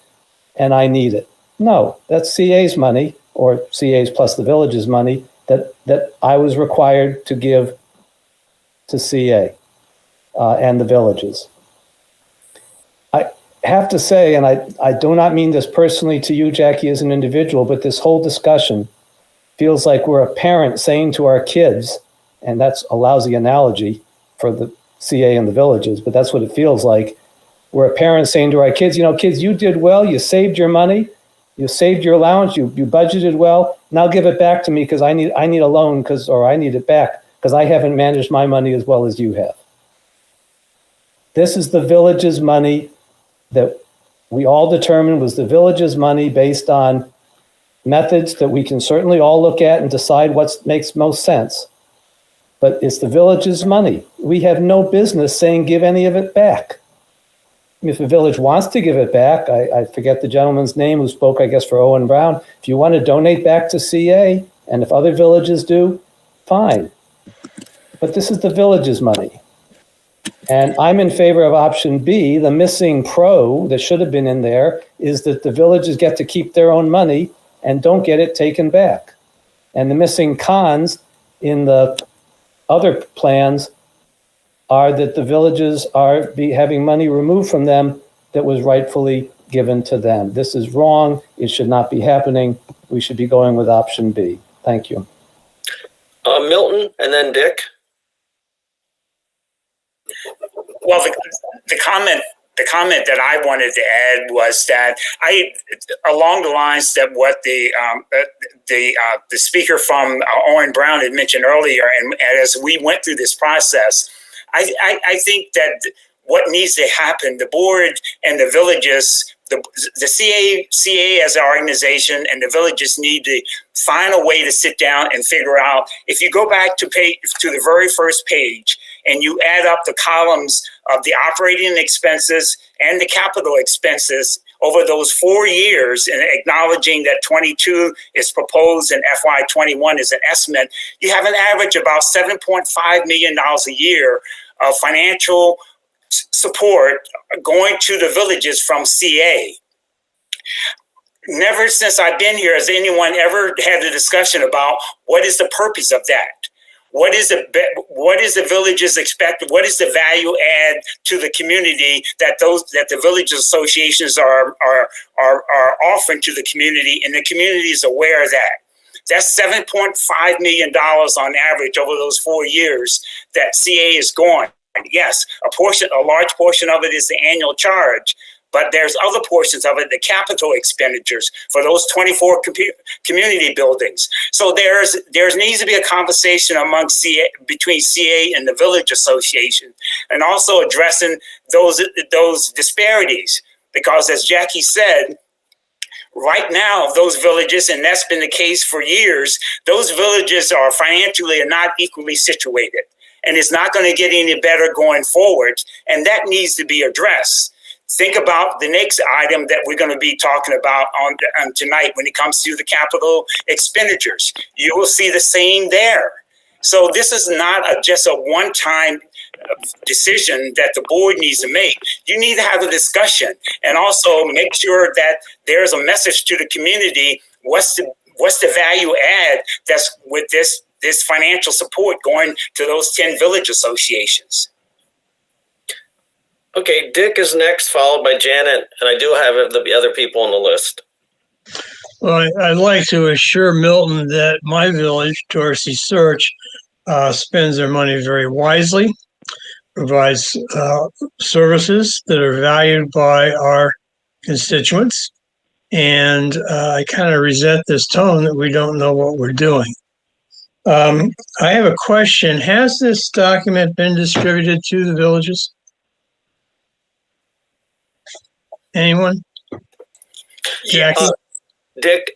and I need it. No, that's CA's money, or CA's plus the village's money that I was required to give to CA and the villages. I have to say, and I do not mean this personally to you, Jackie, as an individual, but this whole discussion feels like we're a parent saying to our kids, and that's a lousy analogy for the CA and the villages, but that's what it feels like. We're a parent saying to our kids, you know, kids, you did well, you saved your money, you saved your allowance, you budgeted well, now give it back to me because I need a loan or I need it back because I haven't managed my money as well as you have. This is the village's money that we all determined was the village's money based on methods that we can certainly all look at and decide what makes most sense. But it's the village's money. We have no business saying give any of it back. if the village wants to give it back, I forget the gentleman's name who spoke, I guess, for Owen Brown. If you want to donate back to CA, and if other villages do, fine. But this is the village's money. And I'm in favor of option B. The missing pro that should have been in there is that the villages get to keep their own money and don't get it taken back. And the missing cons in the other plans are that the villages are having money removed from them that was rightfully given to them. This is wrong. It should not be happening. We should be going with option B. Thank you. Milton and then Dick. Well, the comment that I wanted to add was that along the lines that what the speaker from Owen Brown had mentioned earlier, and as we went through this process, I think that what needs to happen, the board and the villages, the CA as an organization and the villages need to find a way to sit down and figure out. If you go back to the very first page and you add up the columns of the operating expenses and the capital expenses over those 4 years, and acknowledging that 22 is proposed and FY21 is an estimate, you have an average about $7.5 million a year of financial support going to the villages from CA. Never since I've been here has anyone ever had a discussion about what is the purpose of that. What is the villages expect? What is the value add to the community that the village associations are offering to the community, and the community is aware of that. That's $7.5 million on average over those 4 years that CA is going. Yes, a large portion of it is the annual charge, but there's other portions of it, the capital expenditures for those 24 community buildings. So there needs to be a conversation between CA and the village association, and also addressing those disparities, because as Jackie said, right now, those villages, and that's been the case for years, those villages are financially not equally situated, and it's not going to get any better going forward, and that needs to be addressed. Think about the next item that we're going to be talking about on tonight when it comes to the capital expenditures. You will see the same there. So this is not just a one-time decision that the board needs to make. You need to have a discussion and also make sure that there's a message to the community. What's the value add that's with this financial support going to those 10 village associations? Okay, Dick is next, followed by Janet, and I do have the other people on the list. Well, I'd like to assure Milton that my village, Dorsey Search, spends their money very wisely, provides services that are valued by our constituents, and I kind of resent this tone that we don't know what we're doing. I have a question. Has this document been distributed to the villages? Anyone? Jackie? Dick,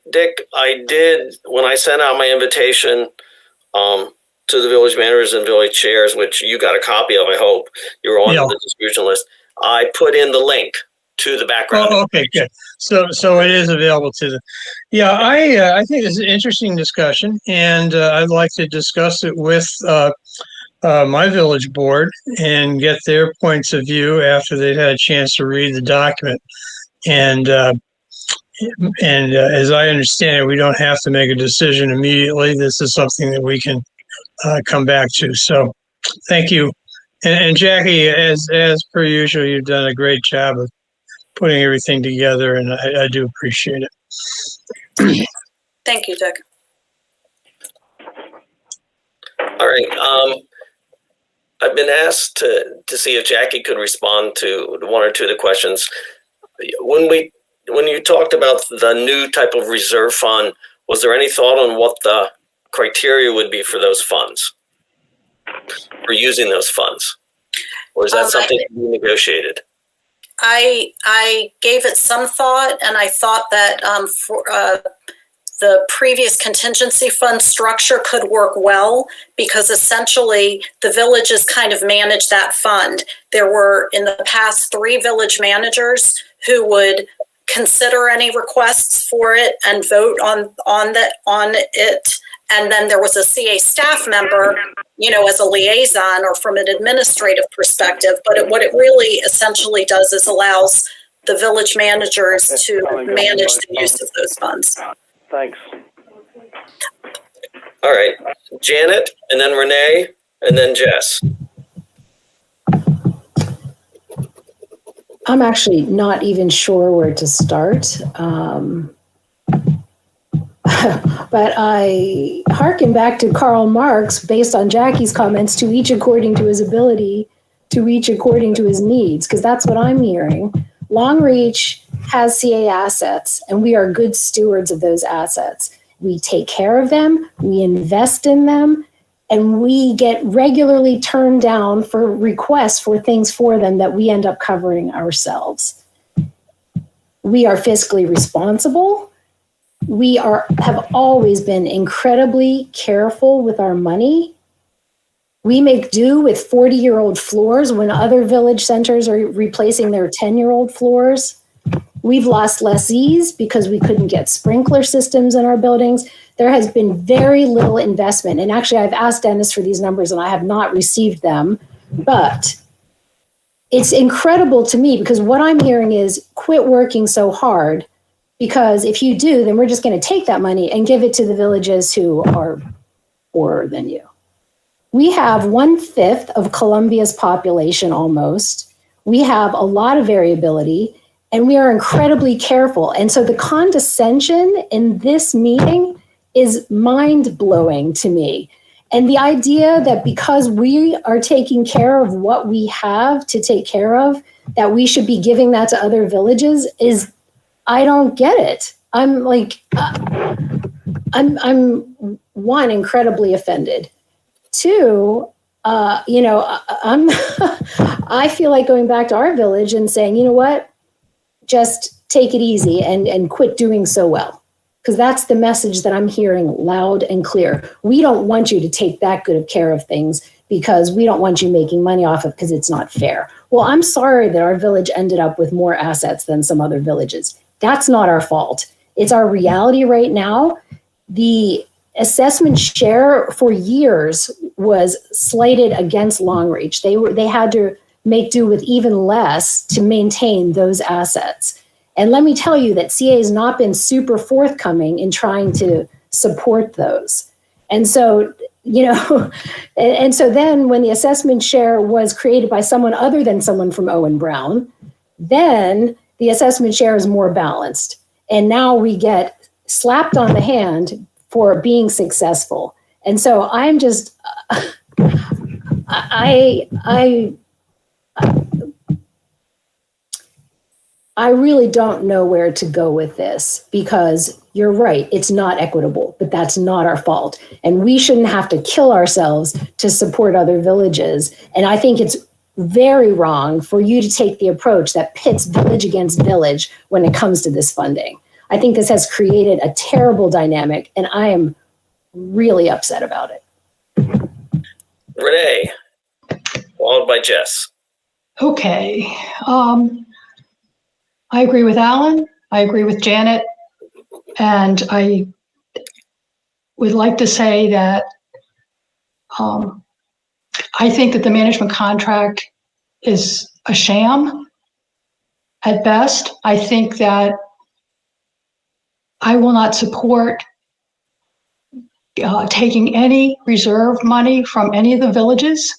I did, when I sent out my invitation to the village managers and village chairs, which you got a copy of, I hope. You were on the distribution list. I put in the link to the background. Oh, okay, good. So it is available to them. Yeah, I think it's an interesting discussion, and I'd like to discuss it with my village board and get their points of view after they've had a chance to read the document. And as I understand it, we don't have to make a decision immediately. This is something that we can come back to. So thank you. And Jackie, as per usual, you've done a great job of putting everything together, and I do appreciate it. Thank you, Dick. All right. I've been asked to see if Jackie could respond to one or two of the questions. When you talked about the new type of reserve fund, was there any thought on what the criteria would be for those funds, for using those funds? Or is that something to be negotiated? I gave it some thought, and I thought that for the previous contingency fund structure could work well, because essentially the villages kind of manage that fund. There were in the past 3 village managers who would consider any requests for it and vote on it. And then there was a CA staff member, as a liaison or from an administrative perspective. But what it really essentially does is allows the village managers to manage the use of those funds. Thanks. All right, Janet, and then Renee, and then Jess. I'm actually not even sure where to start. But I hearken back to Karl Marx, based on Jackie's comments, to each according to his ability, to each according to his needs, because that's what I'm hearing. Longreach has CA assets, and we are good stewards of those assets. We take care of them, we invest in them, and we get regularly turned down for requests for things for them that we end up covering ourselves. We are fiscally responsible. We have always been incredibly careful with our money. We make do with 40-year-old floors when other village centers are replacing their 10-year-old floors. We've lost lessees because we couldn't get sprinkler systems in our buildings. There has been very little investment. And actually, I've asked Dennis for these numbers and I have not received them. But it's incredible to me, because what I'm hearing is quit working so hard, because if you do, then we're just going to take that money and give it to the villages who are poorer than you. We have 1/5 of Columbia's population almost. We have a lot of variability, and we are incredibly careful. And so the condescension in this meeting is mind-blowing to me. And the idea that because we are taking care of what we have to take care of, that we should be giving that to other villages is, I don't get it. I'm like, I'm one, incredibly offended. 2, I feel like going back to our village and saying, you know what, just take it easy and quit doing so well. Because that's the message that I'm hearing loud and clear. We don't want you to take that good of care of things because we don't want you making money off of, because it's not fair. Well, I'm sorry that our village ended up with more assets than some other villages. That's not our fault. It's our reality right now. The assessment share for years was slated against Longreach. They had to make do with even less to maintain those assets. And let me tell you that CA has not been super forthcoming in trying to support those. And so, and so then when the assessment share was created by someone other than someone from Owen Brown, then the assessment share is more balanced. And now we get slapped on the hand for being successful. And so I'm just, I really don't know where to go with this, because you're right, it's not equitable, but that's not our fault. And we shouldn't have to kill ourselves to support other villages. And I think it's very wrong for you to take the approach that pits village against village when it comes to this funding. I think this has created a terrible dynamic, and I am really upset about it. Renee, followed by Jess. Okay. I agree with Alan. I agree with Janet. And I would like to say that I think that the management contract is a sham at best. I think that I will not support taking any reserve money from any of the villages.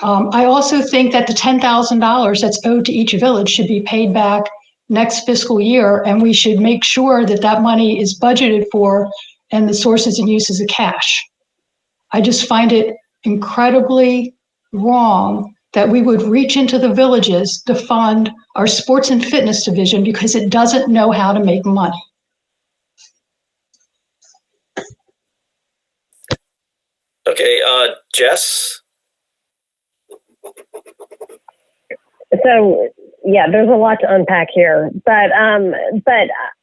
I also think that the $10,000 that's owed to each village should be paid back next fiscal year, and we should make sure that that money is budgeted for and the sources and uses of cash. I just find it incredibly wrong that we would reach into the villages to fund our sports and fitness division because it doesn't know how to make money. Okay, Jess? So yeah, there's a lot to unpack here, but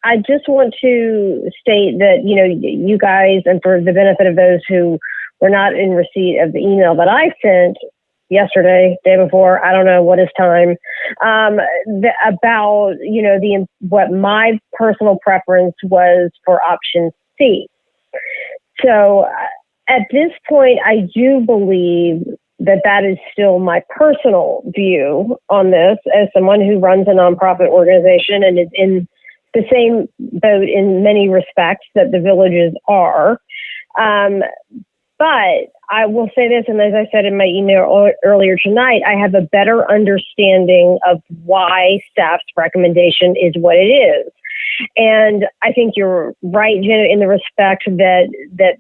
I just want to state that, you know, you guys, and for the benefit of those who were not in receipt of the email that I sent yesterday, day before, I don't know what is time, about, you know, what my personal preference was for option C. So at this point, I do believe that is still my personal view on this as someone who runs a nonprofit organization and is in the same boat in many respects that the villages are. But I will say this, and as I said in my email earlier tonight, I have a better understanding of why staff's recommendation is what it is. And I think you're right, Jenna, in the respect that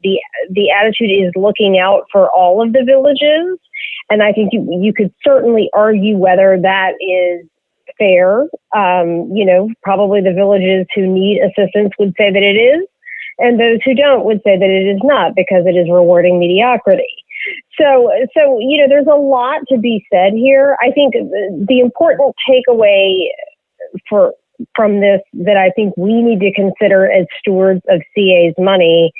the attitude is looking out for all of the villages. And I think you could certainly argue whether that is fair. You know, probably the villages who need assistance would say that it is, and those who don't would say that it is not, because it is rewarding mediocrity. So you know, there's a lot to be said here. I think the important takeaway from this that I think we need to consider as stewards of CA's money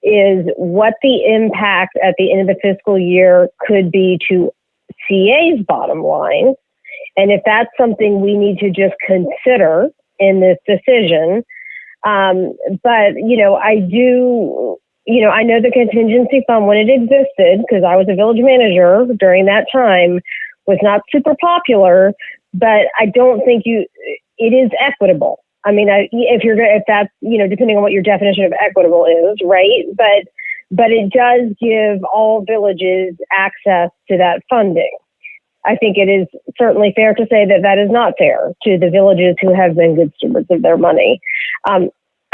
is what the impact at the end of the fiscal year could be to CA's bottom line. And if that's something we need to just consider in this decision. But, you know, I know the contingency fund when it existed, because I was a village manager during that time, was not super popular, but I don't think it is equitable. I mean, if that's, you know, depending on what your definition of equitable is, right? But it does give all villages access to that funding. I think it is certainly fair to say that is not fair to the villages who have been good stewards of their money. I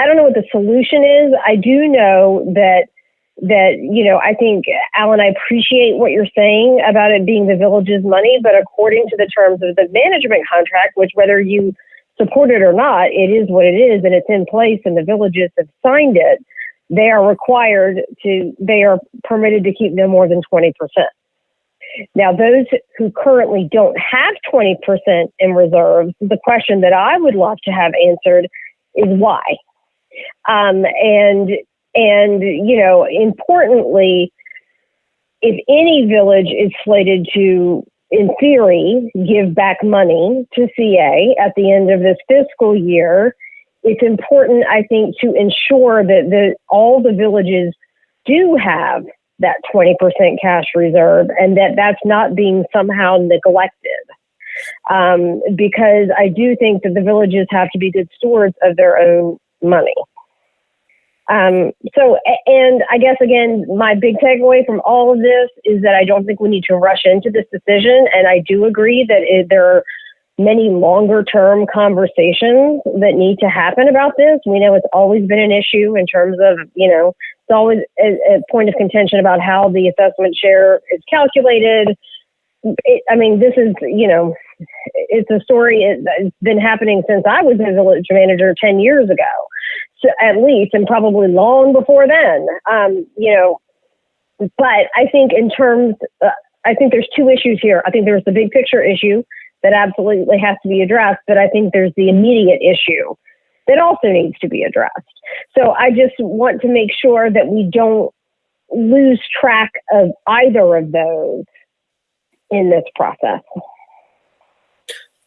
don't know what the solution is. I do know that, you know, I think, Alan, I appreciate what you're saying about it being the village's money, but according to the terms of the management contract, which whether you support it or not, it is what it is, and it's in place, and the villages have signed it. They are permitted to keep no more than 20%. Now, those who currently don't have 20% in reserves, the question that I would love to have answered is why. And you know, importantly, if any village is slated to, in theory, give back money to CA at the end of this fiscal year, it's important, I think, to ensure that all the villages do have that 20% cash reserve, and that's not being somehow neglected. Because I do think that the villages have to be good stewards of their own money. And I guess, again, my big takeaway from all of this is that I don't think we need to rush into this decision. And I do agree that there are many longer term conversations that need to happen about this. We know it's always been an issue in terms of, you know, it's always a point of contention about how the assessment share is calculated. I mean, this is, you know, it's a story that's been happening since I was a village manager 10 years ago, so at least, and probably long before then, you know. But I think I think there's two issues here. I think there's the big picture issue that absolutely has to be addressed, but I think there's the immediate issue that also needs to be addressed. So I just want to make sure that we don't lose track of either of those in this process.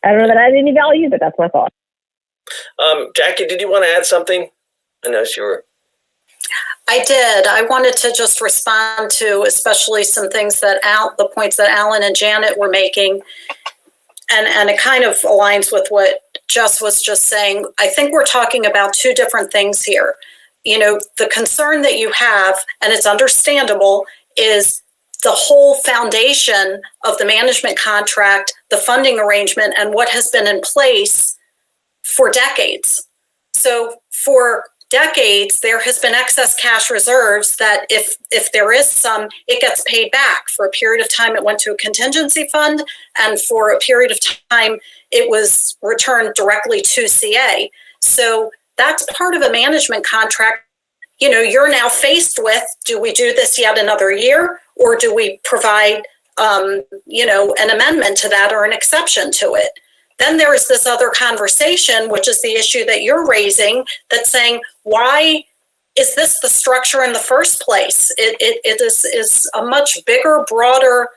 I don't know that I had any value, but that's my thought. Jackie, did you want to add something? I know you were. I did. I wanted to just respond to especially some things the points that Alan and Janet were making. And it kind of aligns with what Jess was just saying. I think we're talking about two different things here. You know, the concern that you have, and it's understandable, is the whole foundation of the management contract, the funding arrangement, and what has been in place for decades. So for decades, there has been excess cash reserves that if there is some, it gets paid back. For a period of time, it went to a contingency fund, and for a period of time, it was returned directly to CA. So that's part of a management contract. You know, you're now faced with, do we do this yet another year, or do we provide, you know, an amendment to that or an exception to it? then there is this other conversation, which is the issue that you're raising, that's saying, why is this the structure in the first place? It is a much bigger, broader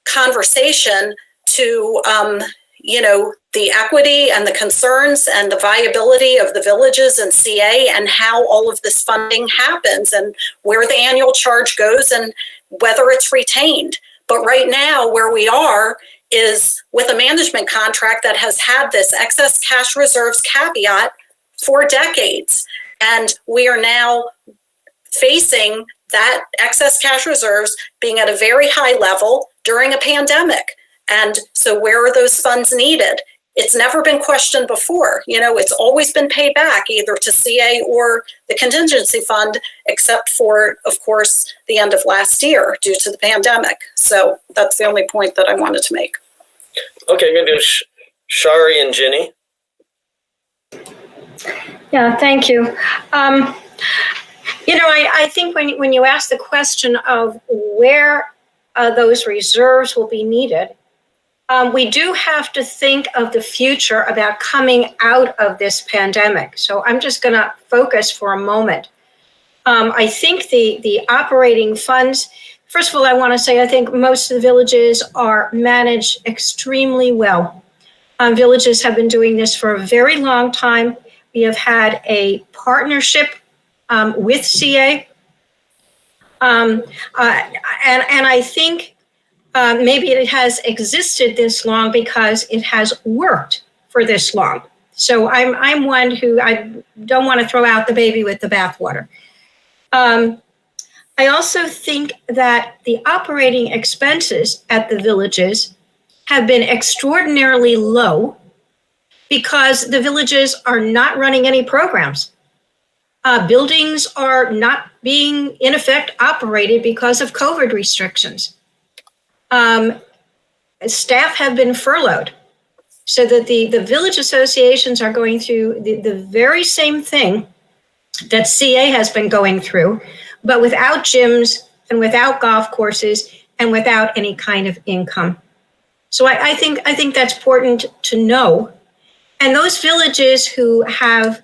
conversation to, the equity and the concerns and the viability of the villages and CA and how all of this funding happens and where the annual charge goes and whether it's retained. But right now, where we are is with a management contract that has had this excess cash reserves caveat for decades. And we are now facing that excess cash reserves being at a very high level during a pandemic. And so where are those funds needed? It's never been questioned before. It's always been paid back either to CA or the contingency fund, except for, of course, the end of last year due to the pandemic. So that's the only point that I wanted to make. Okay, I'm going to do Shari and Ginny. Yeah, thank you. I think when you ask the question of where those reserves will be needed, we do have to think of the future about coming out of this pandemic. So I'm just going to focus for a moment. I think the operating funds, first of all, I want to say I think most of the villages are managed extremely well. Villages have been doing this for a very long time. We have had a partnership with CA. And I think maybe it has existed this long because it has worked for this long. So I'm one who I don't want to throw out the baby with the bathwater. I also think that the operating expenses at the villages have been extraordinarily low because the villages are not running any programs. Buildings are not being, in effect, operated because of COVID restrictions. Staff have been furloughed, so that the village associations are going through the very same thing that CA has been going through, but without gyms and without golf courses and without any kind of income. So I think that's important to know. And those villages who have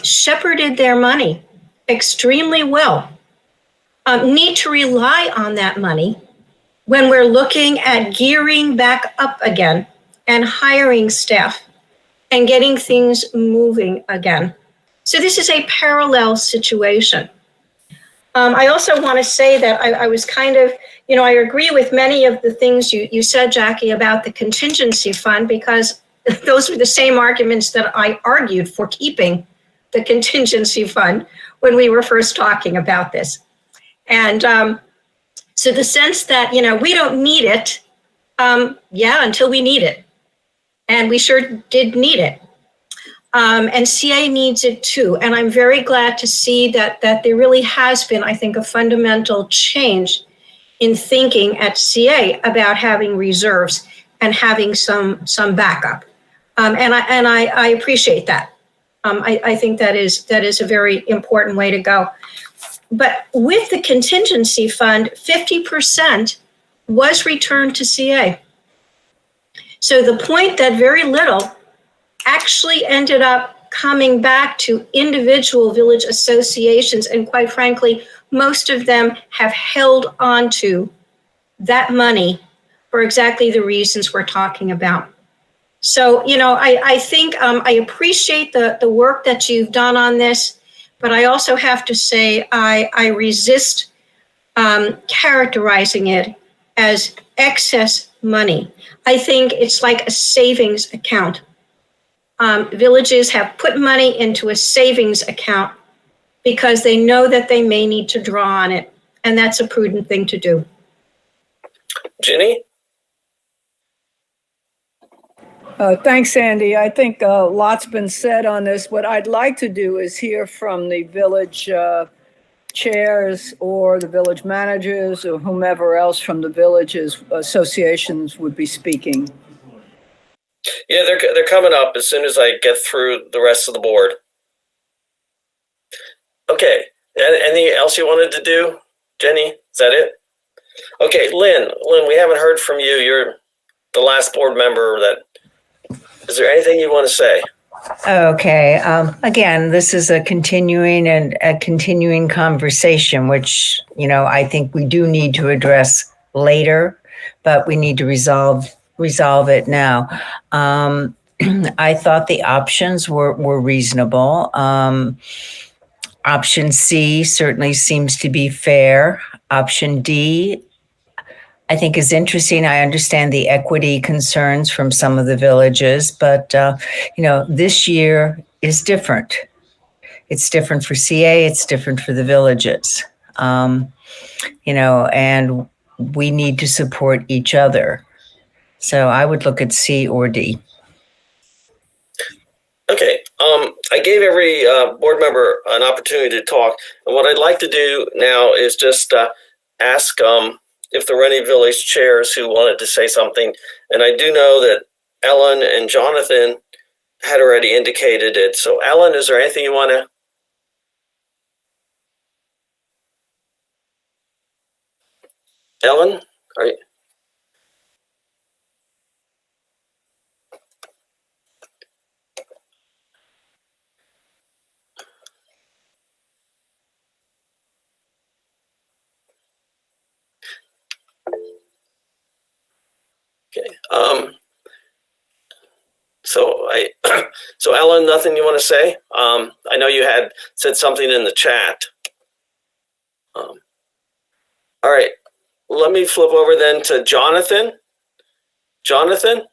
shepherded their money extremely well need to rely on that money when we're looking at gearing back up again and hiring staff and getting things moving again. So this is a parallel situation. I also want to say that I was kind of, I agree with many of the things you said, Jackie, about the contingency fund, because those were the same arguments that I argued for keeping the contingency fund when we were first talking about this. And so the sense that, we don't need it, until we need it. And we sure did need it. And CA needs it too. And I'm very glad to see that there really has been, I think, a fundamental change in thinking at CA about having reserves and having some backup. And I appreciate that. I think that is a very important way to go. But with the contingency fund, 50% was returned to CA. So the point that very little actually ended up coming back to individual village associations, and quite frankly, most of them have held on to that money for exactly the reasons we're talking about. So, I think I appreciate the work that you've done on this, but I also have to say I resist characterizing it as excess money. I think it's like a savings account. Villages have put money into a savings account because they know that they may need to draw on it, and that's a prudent thing to do. Ginny? Thanks, Andy. I think a lot's been said on this. What I'd like to do is hear from the village chairs or the village managers or whomever else from the villages associations would be speaking. Yeah, they're coming up as soon as I get through the rest of the board. Okay, anything else you wanted to do? Jenny, is that it? Okay, Lynn, we haven't heard from you. You're the last board member that Is there anything you want to say? Okay. Again, this is a continuing conversation, which, I think we do need to address later, but we need to resolve it now. I thought the options were reasonable. Option C certainly seems to be fair. Option D, I think, is interesting. I understand the equity concerns from some of the villages, but this year is different. It's different for CA. It's different for the villages. And we need to support each other. So I would look at C or D. Okay. I gave every board member an opportunity to talk. And what I'd like to do now is just ask if there were any village chairs who wanted to say something. And I do know that Ellen and Jonathan had already indicated it. So Ellen, is there anything you want to? Ellen, are you? Okay. So Ellen, nothing you want to say? I know you had said something in the chat. All right. Let me flip over then to Jonathan. Jonathan?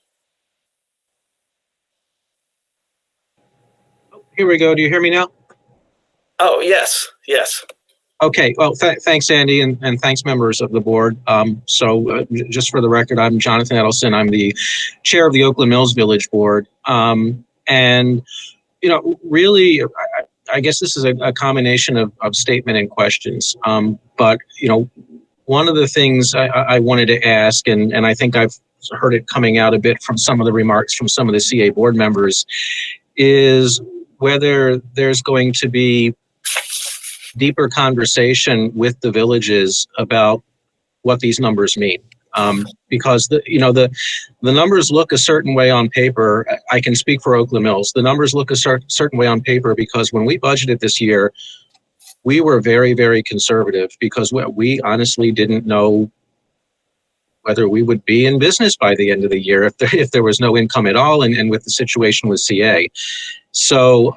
Here we go. Do you hear me now? Oh, yes. Yes. Okay. Well, thanks, Andy, and thanks, members of the board. Just for the record, I'm Jonathan Edelson. I'm the chair of the Oakland Mills Village Board. Really, I guess this is a combination of statement and questions. But one of the things I wanted to ask, and I think I've heard it coming out a bit from some of the remarks from some of the CA board members, is whether there's going to be deeper conversation with the villages about what these numbers mean. Because the numbers look a certain way on paper. I can speak for Oakland Mills. The numbers look a certain way on paper because when we budgeted this year, we were very, very conservative because we honestly didn't know whether we would be in business by the end of the year if there was no income at all, and with the situation with CA. So,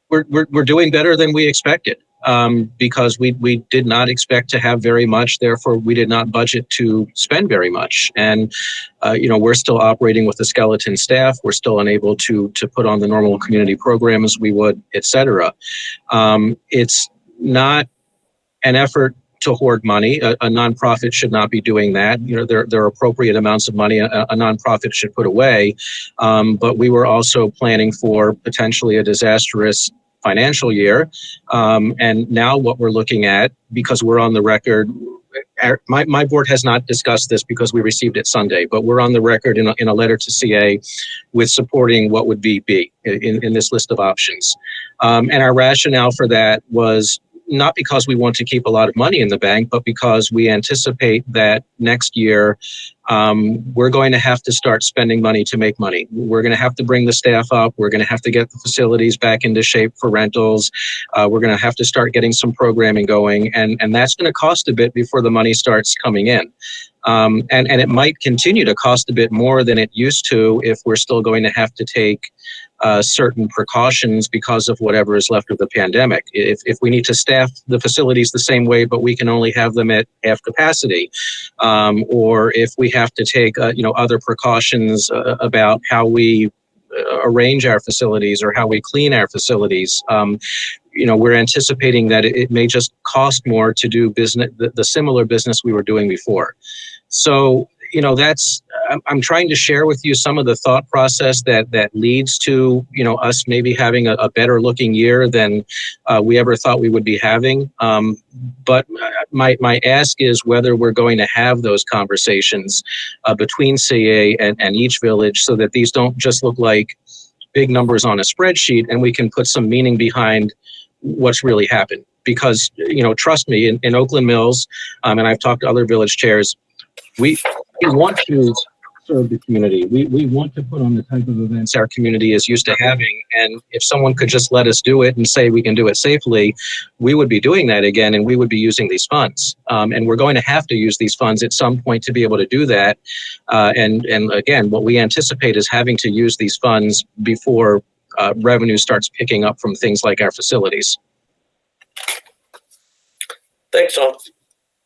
we're doing better than we expected because we did not expect to have very much. Therefore, we did not budget to spend very much. And, we're still operating with a skeleton staff. We're still unable to put on the normal community programs we would, et cetera. It's not an effort to hoard money. A nonprofit should not be doing that. There are appropriate amounts of money a nonprofit should put away. But we were also planning for potentially a disastrous financial year. And now what we're looking at, because we're on the record, my board has not discussed this because we received it Sunday, but we're on the record in a letter to CA with supporting what would be B in this list of options. And our rationale for that was not because we want to keep a lot of money in the bank, but because we anticipate that next year we're going to have to start spending money to make money. We're going to have to bring the staff up. We're going to have to get the facilities back into shape for rentals. We're going to have to start getting some programming going, and that's going to cost a bit before the money starts coming in. And it might continue to cost a bit more than it used to if we're still going to have to take certain precautions because of whatever is left of the pandemic. If we need to staff the facilities the same way, but we can only have them at half capacity, or if we have to take other precautions about how we arrange our facilities or how we clean our facilities, we're anticipating that it may just cost more to do business, the similar business we were doing before. So, I'm trying to share with you some of the thought process that leads to, us maybe having a better looking year than we ever thought we would be having. But my ask is whether we're going to have those conversations between CA and each village so that these don't just look like big numbers on a spreadsheet and we can put some meaning behind what's really happened. Because, trust me, in Oakland Mills, and I've talked to other village chairs, we want to serve the community. We want to put on the type of events our community is used to having. And if someone could just let us do it and say we can do it safely, we would be doing that again, and we would be using these funds. And we're going to have to use these funds at some point to be able to do that. And again, what we anticipate is having to use these funds before revenue starts picking up from things like our facilities. Thanks, John.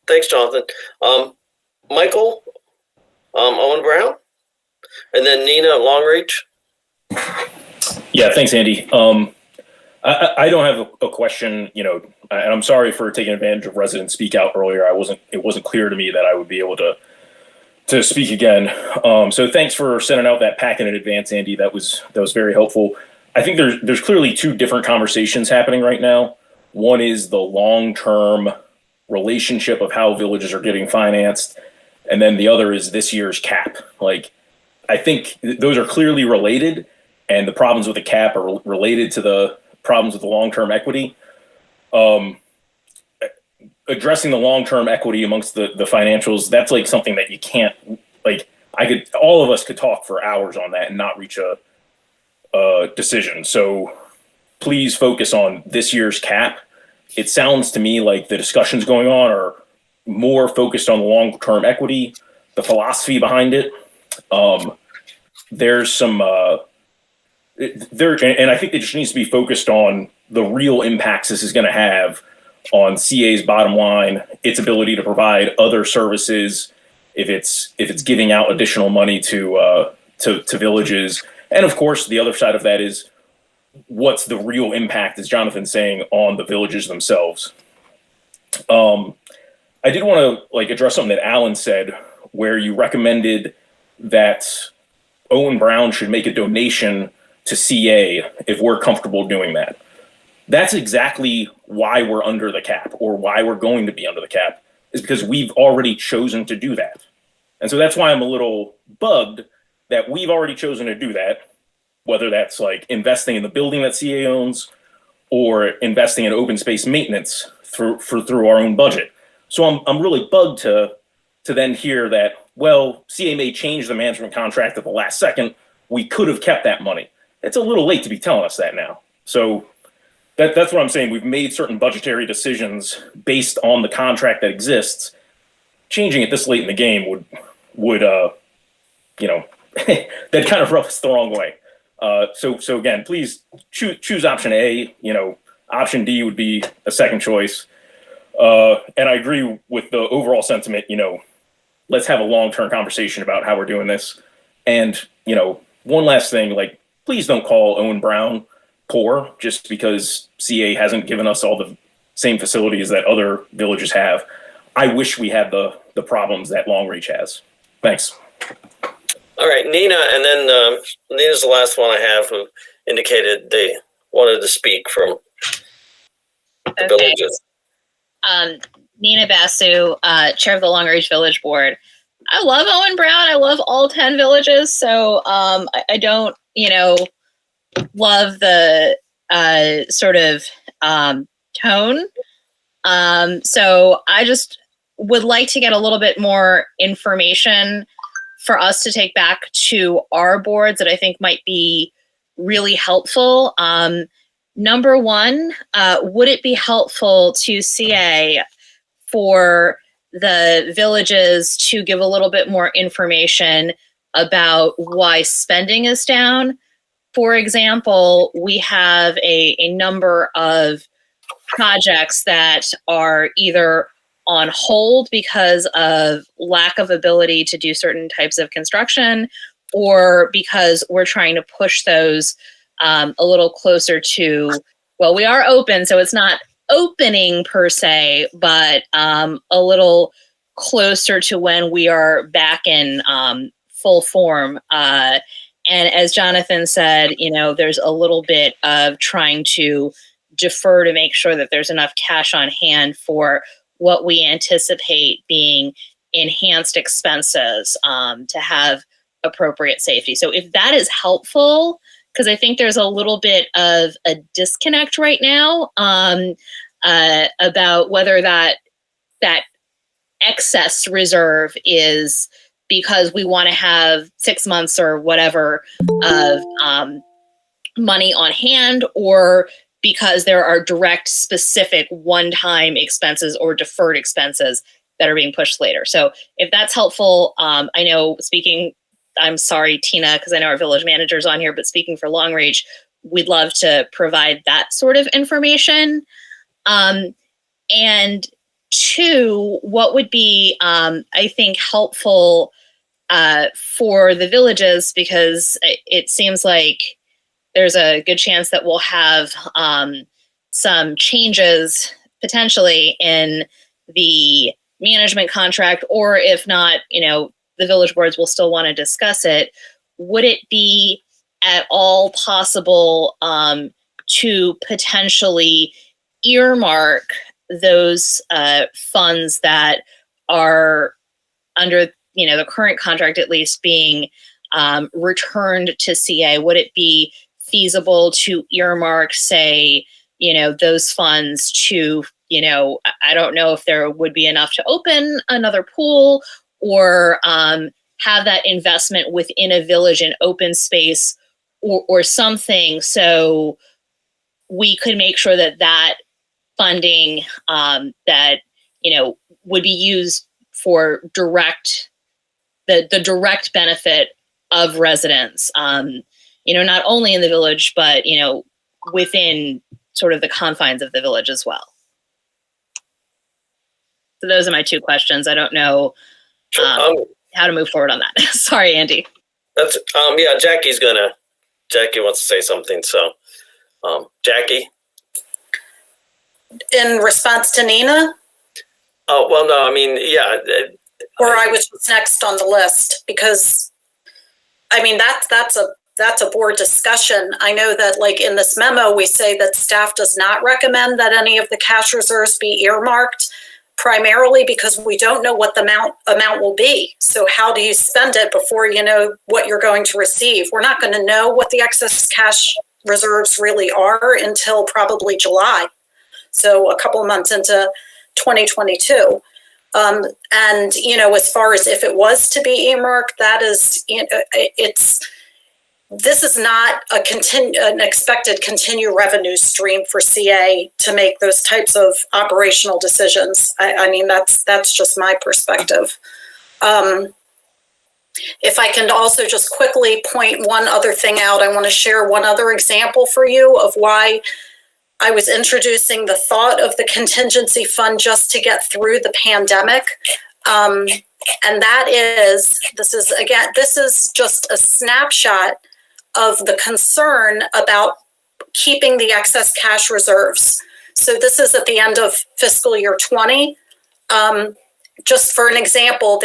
Thanks, Jonathan. Michael, Owen Brown, and then Nina Longreach. Yeah, thanks, Andy. I don't have a question, and I'm sorry for taking advantage of resident speak out earlier. It wasn't clear to me that I would be able to speak again. So thanks for sending out that packet in advance, Andy. That was very helpful. I think there's clearly two different conversations happening right now. One is the long-term relationship of how villages are getting financed, and then the other is this year's cap. Like, I think those are clearly related, and the problems with the cap are related to the problems with the long-term equity. Addressing the long-term equity amongst the financials, that's like something that you can't, like, all of us could talk for hours on that and not reach a decision. So please focus on this year's cap. It sounds to me like the discussions going on are more focused on the long-term equity, the philosophy behind it. There's some, and I think it just needs to be focused on the real impacts this is going to have on CA's bottom line, its ability to provide other services, if it's giving out additional money to villages, and of course the other side of that is what's the real impact, as Jonathan's saying, on the villages themselves. I did want to address something that Alan said, where you recommended that Owen Brown should make a donation to CA if we're comfortable doing that. That's exactly why we're under the cap, or why we're going to be under the cap, is because we've already chosen to do that. And so that's why I'm a little bugged that we've already chosen to do that, whether that's like investing in the building that CA owns or investing in open space maintenance through our own budget. So I'm really bugged to then hear that, well, CA may change the management contract at the last second. We could have kept that money. It's a little late to be telling us that now. So that's what I'm saying. We've made certain budgetary decisions based on the contract that exists. Changing it this late in the game would that kind of rub us the wrong way. So again, please choose option A. Option D would be a second choice. And I agree with the overall sentiment. Let's have a long-term conversation about how we're doing this. And one last thing, please don't call Owen Brown poor just because CA hasn't given us all the same facilities that other villages have. I wish we had the problems that Longreach has. Thanks. All right, Nina, and then Nina's the last one I have who indicated they wanted to speak from the villages. Nina Basu, chair of the Longreach Village Board. I love Owen Brown. I love all 10 villages. So I don't, love the sort of tone. So I just would like to get a little bit more information for us to take back to our boards that I think might be really helpful. Number one, would it be helpful to CA for the villages to give a little bit more information about why spending is down? For example, we have a number of projects that are either on hold because of lack of ability to do certain types of construction, or because we're trying to push those a little closer to, well, we are open, so it's not opening per se, but a little closer to when we are back in full form. And as Jonathan said, there's a little bit of trying to defer to make sure that there's enough cash on hand for what we anticipate being enhanced expenses to have appropriate safety. So if that is helpful, because I think there's a little bit of a disconnect right now about whether that excess reserve is because we want to have 6 months or whatever of money on hand, or because there are direct, specific, one-time expenses or deferred expenses that are being pushed later. So if that's helpful, I know I'm sorry, Tina, because I know our village manager's on here, but speaking for Long Reach, we'd love to provide that sort of information. And two, what would be, I think, helpful for the villages, because it seems like there's a good chance that we'll have some changes potentially in the management contract, or if not, the village boards will still want to discuss it. Would it be at all possible to potentially earmark those funds that are under, the current contract at least being returned to CA? Would it be feasible to earmark, say, those funds to, I don't know if there would be enough to open another pool, or have that investment within a village in open space or something, so we could make sure that funding that would be used for the direct benefit of residents, not only in the village, but within sort of the confines of the village as well. So those are my two questions. I don't know how to move forward on that. Sorry, Andy. That's yeah. Jackie wants to say something. So, Jackie. In response to Nina? Oh, well, no, I mean, yeah. Or I was just next on the list, because, I mean, that's a board discussion. I know that, like, in this memo, we say that staff does not recommend that any of the cash reserves be earmarked, primarily because we don't know what the amount will be. So how do you spend it before you know what you're going to receive? We're not going to know what the excess cash reserves really are until probably July. So a couple of months into 2022. And, as far as if it was to be earmarked, that is, this is not an expected continued revenue stream for CA to make those types of operational decisions. I mean, that's just my perspective. If I can also just quickly point one other thing out, I want to share one other example for you of why I was introducing the thought of the contingency fund just to get through the pandemic. And that is, this is just a snapshot of the concern about keeping the excess cash reserves. So this is at the end of fiscal year 20. Just for an example,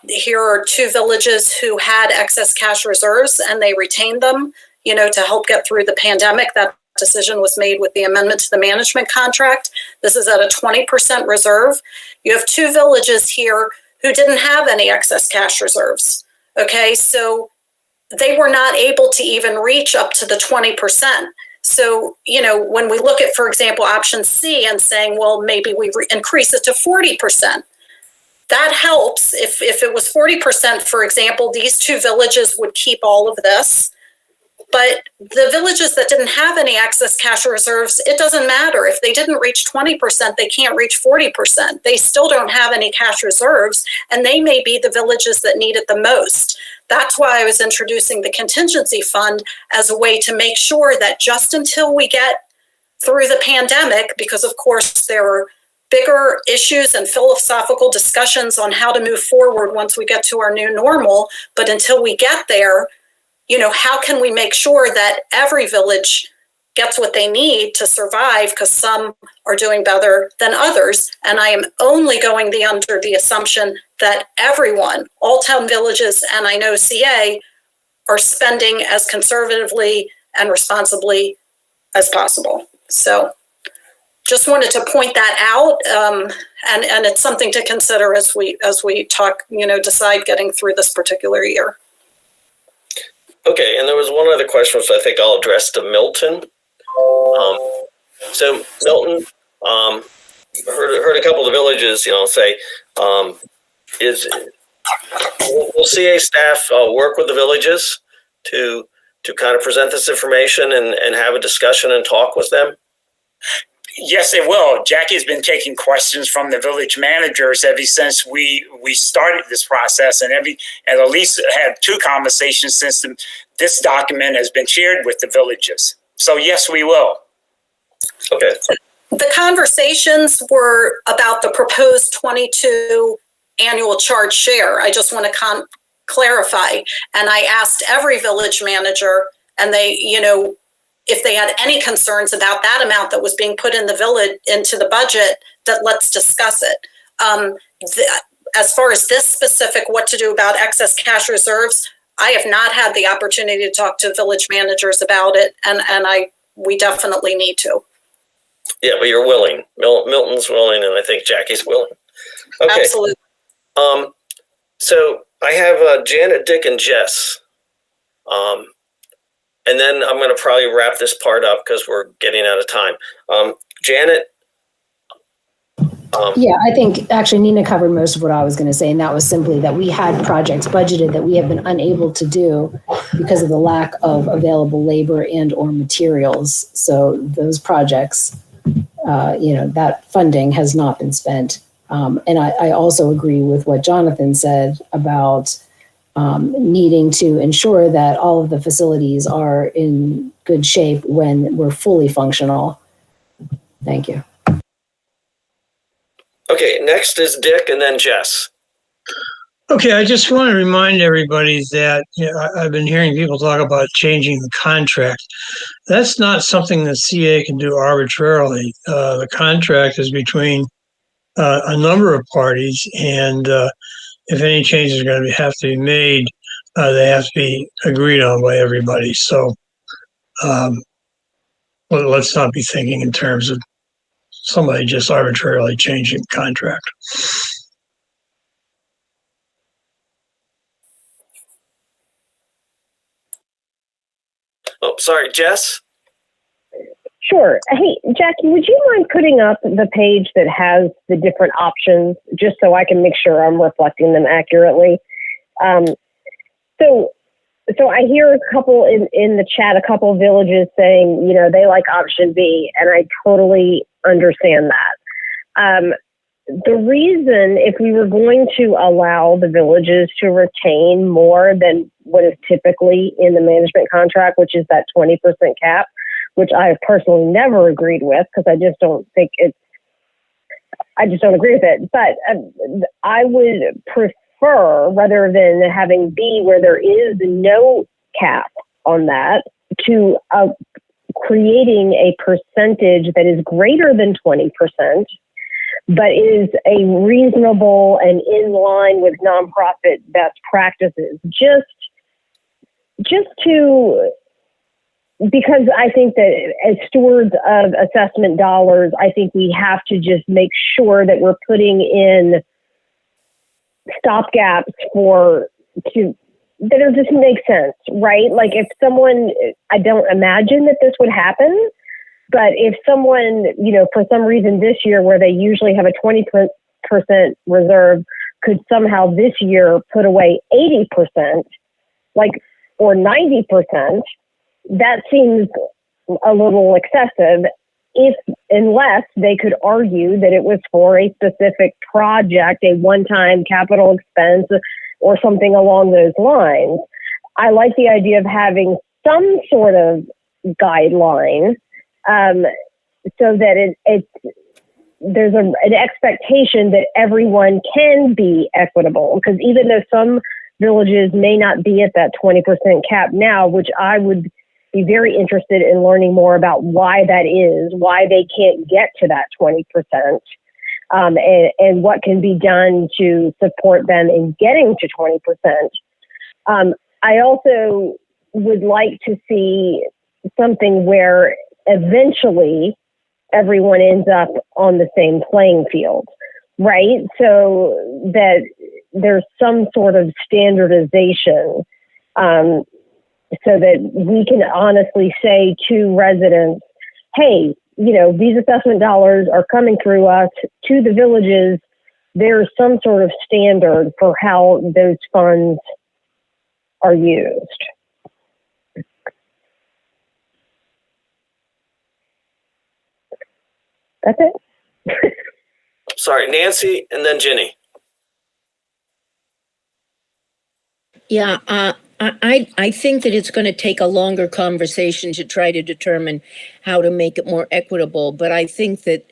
here are 2 villages who had excess cash reserves and they retained them, to help get through the pandemic. That decision was made with the amendment to the management contract. This is at a 20% reserve. You have 2 villages here who didn't have any excess cash reserves. Okay, so they were not able to even reach up to the 20%. So, when we look at, for example, option C and saying, well, maybe we increase it to 40%, that helps. If it was 40%, for example, these 2 villages would keep all of this. But the villages that didn't have any excess cash reserves, it doesn't matter. If they didn't reach 20%, they can't reach 40%. They still don't have any cash reserves, and they may be the villages that need it the most. That's why I was introducing the contingency fund as a way to make sure that just until we get through the pandemic, because of course there are bigger issues and philosophical discussions on how to move forward once we get to our new normal, but until we get there, how can we make sure that every village gets what they need to survive, because some are doing better than others. And I am only going under the assumption that everyone, all 10 villages, and I know CA, are spending as conservatively and responsibly as possible. So just wanted to point that out. And it's something to consider as we talk, decide getting through this particular year. Okay, and there was one other question, which I think I'll address to Milton. So Milton, heard a couple of the villages, say, will CA staff work with the villages to kind of present this information and have a discussion and talk with them? Yes, it will. Jackie's been taking questions from the village managers ever since we started this process, and at least had 2 conversations since this document has been shared with the villages. So yes, we will. Okay. The conversations were about the proposed 22 annual charge share. I just want to clarify. And I asked every village manager, and they, if they had any concerns about that amount that was being put in the village into the budget, that let's discuss it. As far as this specific, what to do about excess cash reserves, I have not had the opportunity to talk to village managers about it, and we definitely need to. Yeah, but you're willing. Milton's willing, and I think Jackie's willing. Okay. Absolutely. So I have Janet, Dick, and Jess. And then I'm going to probably wrap this part up because we're getting out of time. Janet? Yeah, I think actually Nina covered most of what I was going to say, and that was simply that we had projects budgeted that we have been unable to do because of the lack of available labor and or materials. So those projects, that funding has not been spent. And I also agree with what Jonathan said about needing to ensure that all of the facilities are in good shape when we're fully functional. Thank you. Okay, next is Dick and then Jess. Okay, I just want to remind everybody that I've been hearing people talk about changing the contract. That's not something that CA can do arbitrarily. The contract is between a number of parties, and if any changes are going to have to be made, they have to be agreed on by everybody. So let's not be thinking in terms of somebody just arbitrarily changing the contract. Oh, sorry, Jess? Sure. Hey, Jackie, would you mind putting up the page that has the different options just so I can make sure I'm reflecting them accurately? So I hear a couple in the chat, a couple of villages saying, they like option B, and I totally understand that. The reason, if we were going to allow the villages to retain more than what is typically in the management contract, which is that 20% cap, which I have personally never agreed with because I just don't agree with it. But I would prefer, rather than having B where there is no cap on that, to creating a percentage that is greater than 20%, but is a reasonable and in line with nonprofit best practices. Just to, because I think that as stewards of assessment dollars, I think we have to just make sure that we're putting in stopgaps that just make sense, right? Like if someone, I don't imagine that this would happen, but if someone, for some reason this year where they usually have a 20% reserve could somehow this year put away 80%, or 90%, that seems a little excessive unless they could argue that it was for a specific project, a one-time capital expense or something along those lines. I like the idea of having some sort of guideline so that there's an expectation that everyone can be equitable, because even though some villages may not be at that 20% cap now, which I would be very interested in learning more about why that is, why they can't get to that 20%, and what can be done to support them in getting to 20%. I also would like to see something where eventually everyone ends up on the same playing field, right? So that there's some sort of standardization, so that we can honestly say to residents, hey, these assessment dollars are coming through us to the villages, there's some sort of standard for how those funds are used. That's it. Sorry, Nancy, and then Ginny. Yeah, I think that it's going to take a longer conversation to try to determine how to make it more equitable. But I think that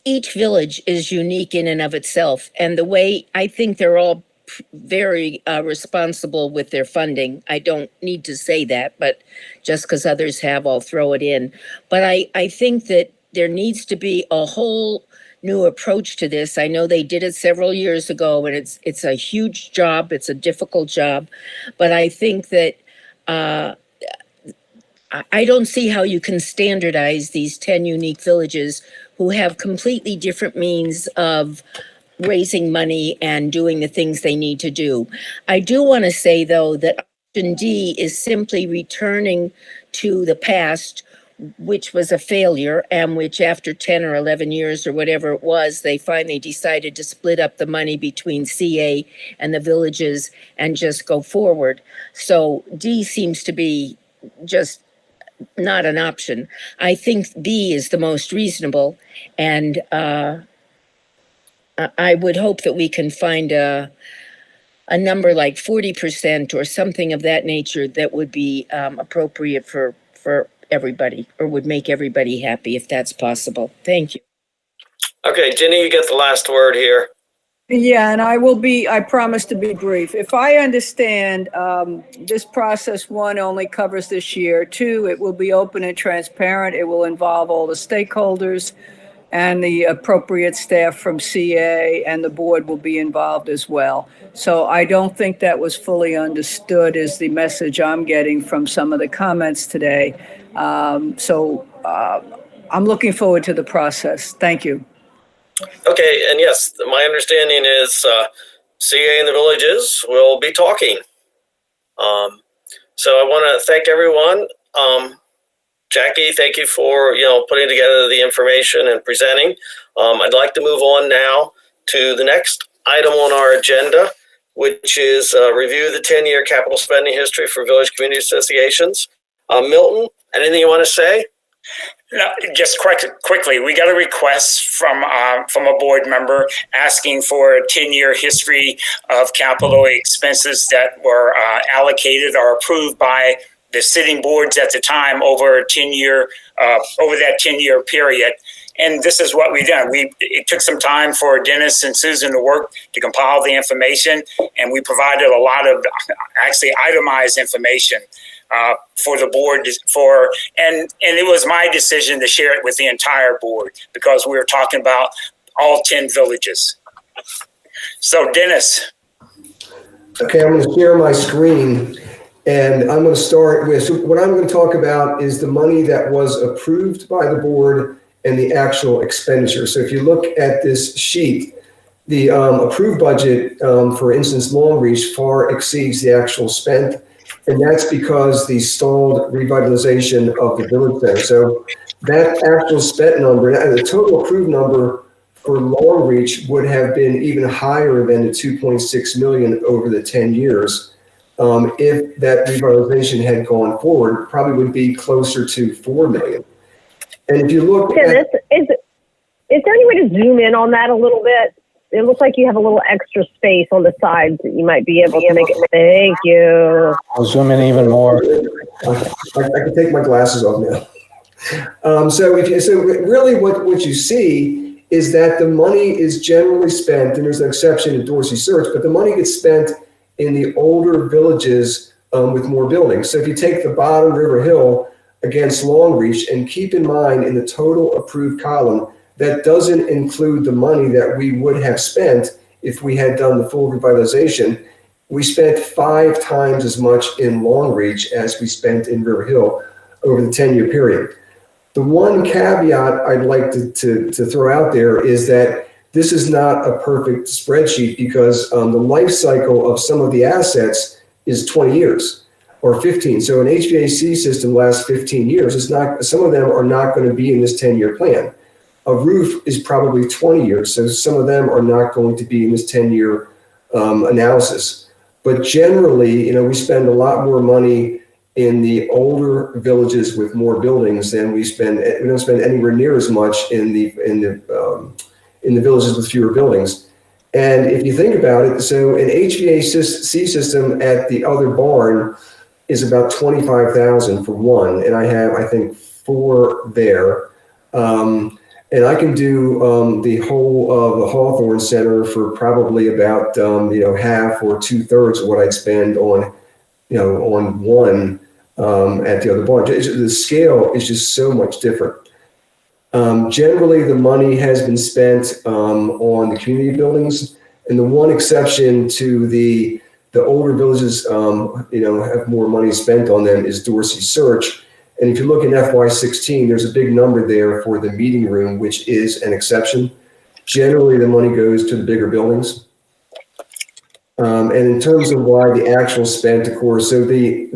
each village is unique in and of itself. And the way I think they're all very responsible with their funding. I don't need to say that, but just because others have, I'll throw it in. But I think that there needs to be a whole new approach to this. I know they did it several years ago, and it's a huge job. It's a difficult job, but I think that I don't see how you can standardize these 10 unique villages who have completely different means of raising money and doing the things they need to do. I do want to say, though, that option D is simply returning to the past, which was a failure, and which after 10 or 11 years or whatever it was, they finally decided to split up the money between CA and the villages and just go forward. So D seems to be just not an option. I think B is the most reasonable, and I would hope that we can find a number like 40% or something of that nature that would be appropriate for everybody, or would make everybody happy, if that's possible. Thank you. Okay, Ginny, you get the last word here. Yeah, and I promise to be brief. If I understand, this process, one, only covers this year. Two, it will be open and transparent. It will involve all the stakeholders and the appropriate staff from CA, and the board will be involved as well. So I don't think that was fully understood, is the message I'm getting from some of the comments today. I'm looking forward to the process. Thank you. Okay, and yes, my understanding is CA and the villages will be talking. So I want to thank everyone. Jackie, thank you for putting together the information and presenting. I'd like to move on now to the next item on our agenda, which is review the 10-year capital spending history for village community associations. Milton, anything you want to say? No, just quickly, we got a request from a board member asking for a 10-year history of capital expenses that were allocated or approved by the sitting boards at the time over that 10-year period. And this is what we've done. It took some time for Dennis and Susan to work to compile the information, and we provided a lot of actually itemized information for the board and it was my decision to share it with the entire board because we were talking about all 10 villages. So Dennis. Okay, I'm going to share my screen, and I'm going to start with, so what I'm going to talk about is the money that was approved by the board and the actual expenditure. So if you look at this sheet, the approved budget, for instance, Long Reach far exceeds the actual spent. And that's because the stalled revitalization of the village center. So that actual spent number, and the total approved number for Long Reach would have been even higher than the 2.6 million over the 10 years. If that revitalization had gone forward, probably would be closer to 4 million. And if you look Dennis, is there any way to zoom in on that a little bit? It looks like you have a little extra space on the sides that you might be able to make it. Thank you. I'll zoom in even more. I can take my glasses off now. So really what you see is that the money is generally spent, and there's an exception to Dorsey Search, but the money gets spent in the older villages with more buildings. So if you take the bottom River Hill against Long Reach, and keep in mind in the total approved column, that doesn't include the money that we would have spent if we had done the full revitalization. We spent 5 times as much in Long Reach as we spent in River Hill over the 10-year period. The one caveat I'd like to throw out there is that this is not a perfect spreadsheet because the life cycle of some of the assets is 20 years. or 15. So an HVAC system lasts 15 years. It's not, some of them are not going to be in this 10-year plan. A roof is probably 20 years. So some of them are not going to be in this 10-year analysis. But generally, you know, we spend a lot more money in the older villages with more buildings than we don't spend anywhere near as much in the villages with fewer buildings. And if you think about it, so an HVAC system at the other barn is about $25,000 for one, and I have, I think, 4 there. And I can do the whole of the Hawthorne Center for probably about half or 2/3 of what I'd spend on on one at the other barn. The scale is just so much different. Generally, the money has been spent on the community buildings, and the one exception to the older villages, have more money spent on them is Dorsey Search. And if you look in FY16, there's a big number there for the meeting room, which is an exception. Generally, the money goes to the bigger buildings. And in terms of why the actual spent, of course, so the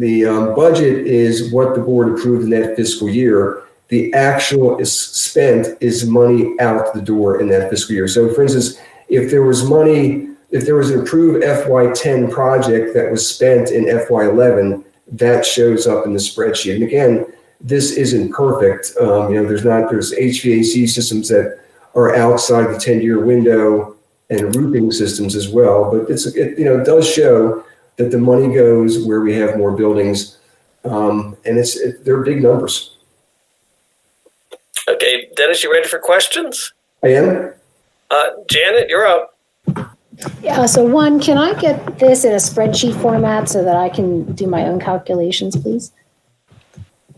budget is what the board approved in that fiscal year. The actual spent is money out the door in that fiscal year. So for instance, if there was an approved FY10 project that was spent in FY11, that shows up in the spreadsheet. And again, this isn't perfect. There's HVAC systems that are outside the 10-year window and roofing systems as well. But it does show that the money goes where we have more buildings, and they're big numbers. Okay, Dennis, you ready for questions? I am. Janet, you're up. Yeah, so one, can I get this in a spreadsheet format so that I can do my own calculations, please?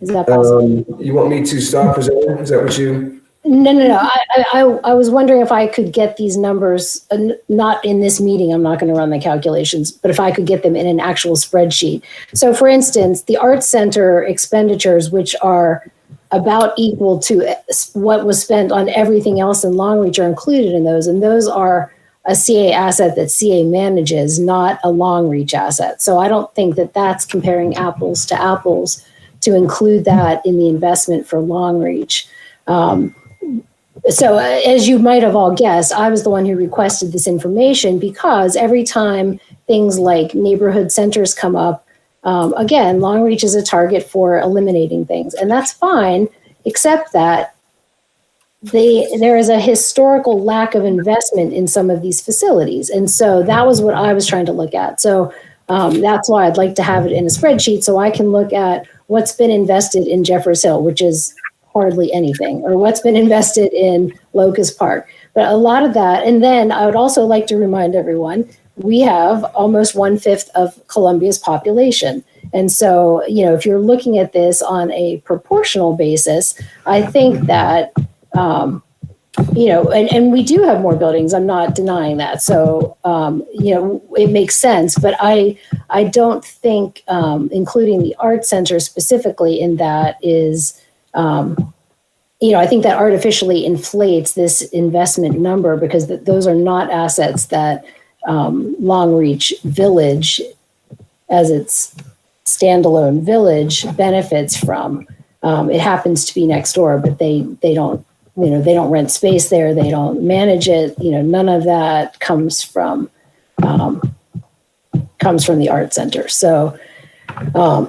Is that possible? You want me to stop presenting? Is that what you? No. I was wondering if I could get these numbers, not in this meeting, I'm not going to run the calculations, but if I could get them in an actual spreadsheet. So for instance, the Arts Center expenditures, which are about equal to what was spent on everything else in Longreach, are included in those. And those are a CA asset that CA manages, not a Longreach asset. So I don't think that that's comparing apples to apples to include that in the investment for Longreach. So as you might have all guessed, I was the one who requested this information because every time things like neighborhood centers come up, again, Longreach is a target for eliminating things, and that's fine, except that there is a historical lack of investment in some of these facilities. And so that was what I was trying to look at. So that's why I'd like to have it in a spreadsheet so I can look at what's been invested in Jeffers Hill, which is hardly anything, or what's been invested in Locust Park. But a lot of that, and then I would also like to remind everyone, we have almost 1/5 of Columbia's population. And so, if you're looking at this on a proportional basis, I think that, and we do have more buildings. I'm not denying that. So, it makes sense. But I don't think including the Art Center specifically in that is, I think that artificially inflates this investment number because those are not assets that Longreach Village, as its standalone village, benefits from. It happens to be next door, but they don't, they don't rent space there. They don't manage it. None of that comes from the Art Center. So, I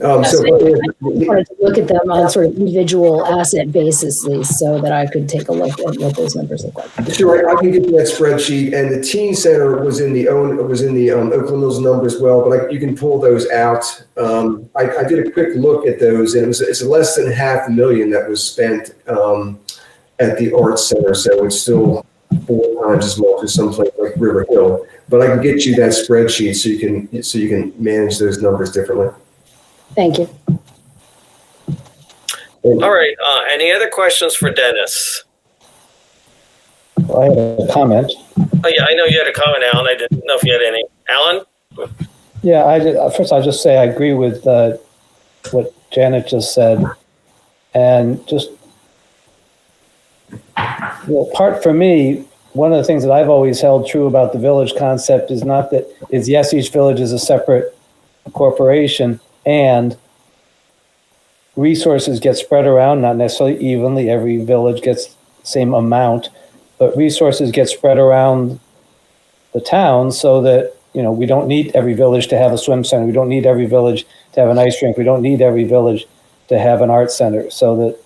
wanted to look at them on sort of individual asset basis so that I could take a look at what those numbers look like. Sure, I can get you that spreadsheet, and the teen center was in the Oakland Mills number as well, but you can pull those out. I did a quick look at those, and it's less than $500,000 that was spent at the Arts Center, so it's still 4 times as much as someplace like River Hill. But I can get you that spreadsheet so you can manage those numbers differently. Thank you. All right. Any other questions for Dennis? Well, I had a comment. Oh, yeah, I know you had a comment, Alan. I didn't know if you had any. Alan? Yeah, first I'll just say I agree with what Janet just said. And just the part for me one of the things that I've always held true about the village concept is not that is yes, each village is a separate corporation and resources get spread around, not necessarily evenly. Every village gets the same amount, but resources get spread around the town so that, we don't need every village to have a swim center. We don't need every village to have an ice rink. We don't need every village to have an art center, so that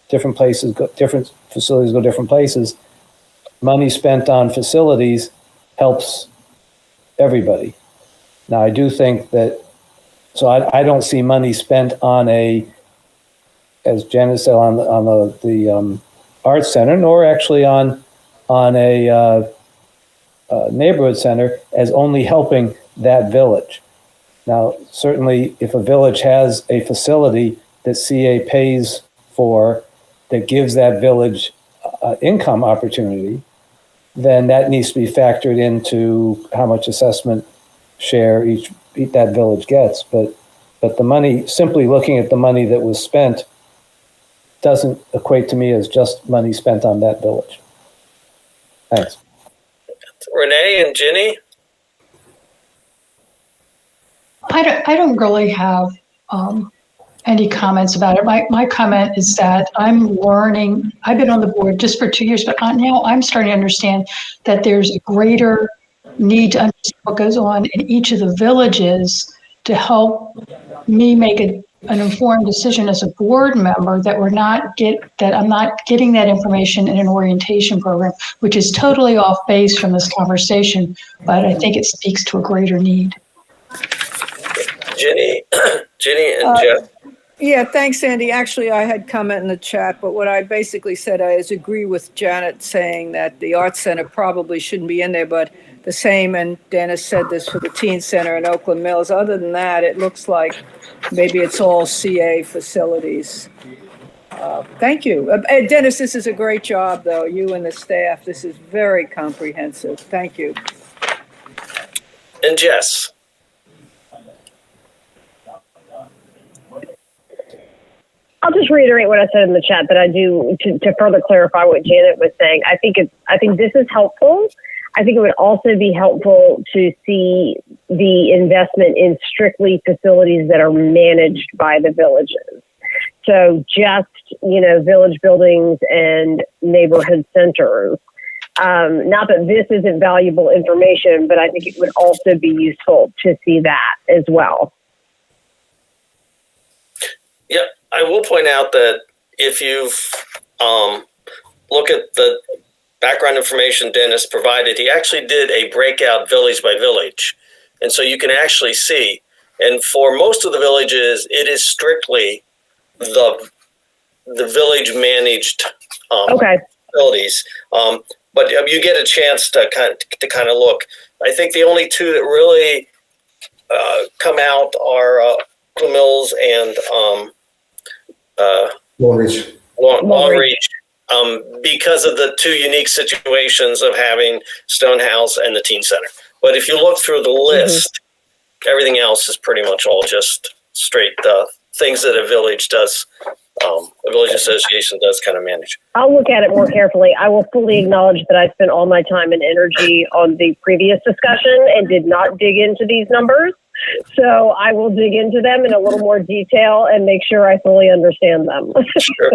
different facilities go different places. Money spent on facilities helps everybody. Now, I do think that, so I don't see money spent on as Janice said, on the arts center, nor actually on a neighborhood center as only helping that village. Now, certainly, if a village has a facility that CA pays for that gives that village income opportunity, then that needs to be factored into how much assessment share each that village gets. But the money, simply looking at the money that was spent, doesn't equate to me as just money spent on that village. Thanks. Renee and Ginny? I don't really have any comments about it. My comment is that I'm learning. I've been on the board just for 2 years, but now I'm starting to understand that there's a greater need to understand what goes on in each of the villages to help me make an informed decision as a board member that I'm not getting that information in an orientation program, which is totally off base from this conversation, but I think it speaks to a greater need. Ginny and Jeff. Yeah, thanks, Andy. Actually, I had comment in the chat, but what I basically said is agree with Janet saying that the Arts Center probably shouldn't be in there, but the same, and Dennis said this for the Teen Center in Oakland Mills. Other than that, it looks like maybe it's all CA facilities. Thank you. Dennis, this is a great job, though, you and the staff. This is very comprehensive. Thank you. And Jess. I'll just reiterate what I said in the chat, but I do to further clarify what Janet was saying. I think this is helpful. I think it would also be helpful to see the investment in strictly facilities that are managed by the villages. So just, village buildings and neighborhood centers. Not that this isn't valuable information, but I think it would also be useful to see that as well. Yeah, I will point out that if you've look at the background information Dennis provided, he actually did a breakout village by village. And so you can actually see, and for most of the villages, it is strictly the village managed facilities. But you get a chance to kind of look. I think the only two that really come out are Mills and Long Reach. Because of the two unique situations of having Stonehouse and the Teen Center. But if you look through the list, everything else is pretty much all just straight things that a village does, a village association does kind of manage. I'll look at it more carefully. I will fully acknowledge that I spent all my time and energy on the previous discussion and did not dig into these numbers. So I will dig into them in a little more detail and make sure I fully understand them. Sure.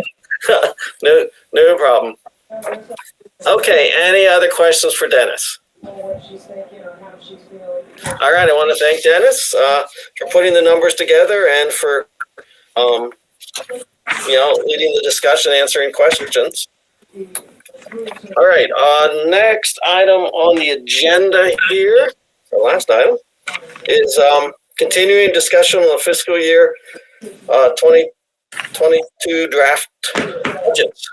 No problem. Okay, any other questions for Dennis? All right, I want to thank Dennis for putting the numbers together and for leading the discussion, answering questions. All right, next item on the agenda here, the last item, is continuing discussion on the fiscal year 2022 draft budgets.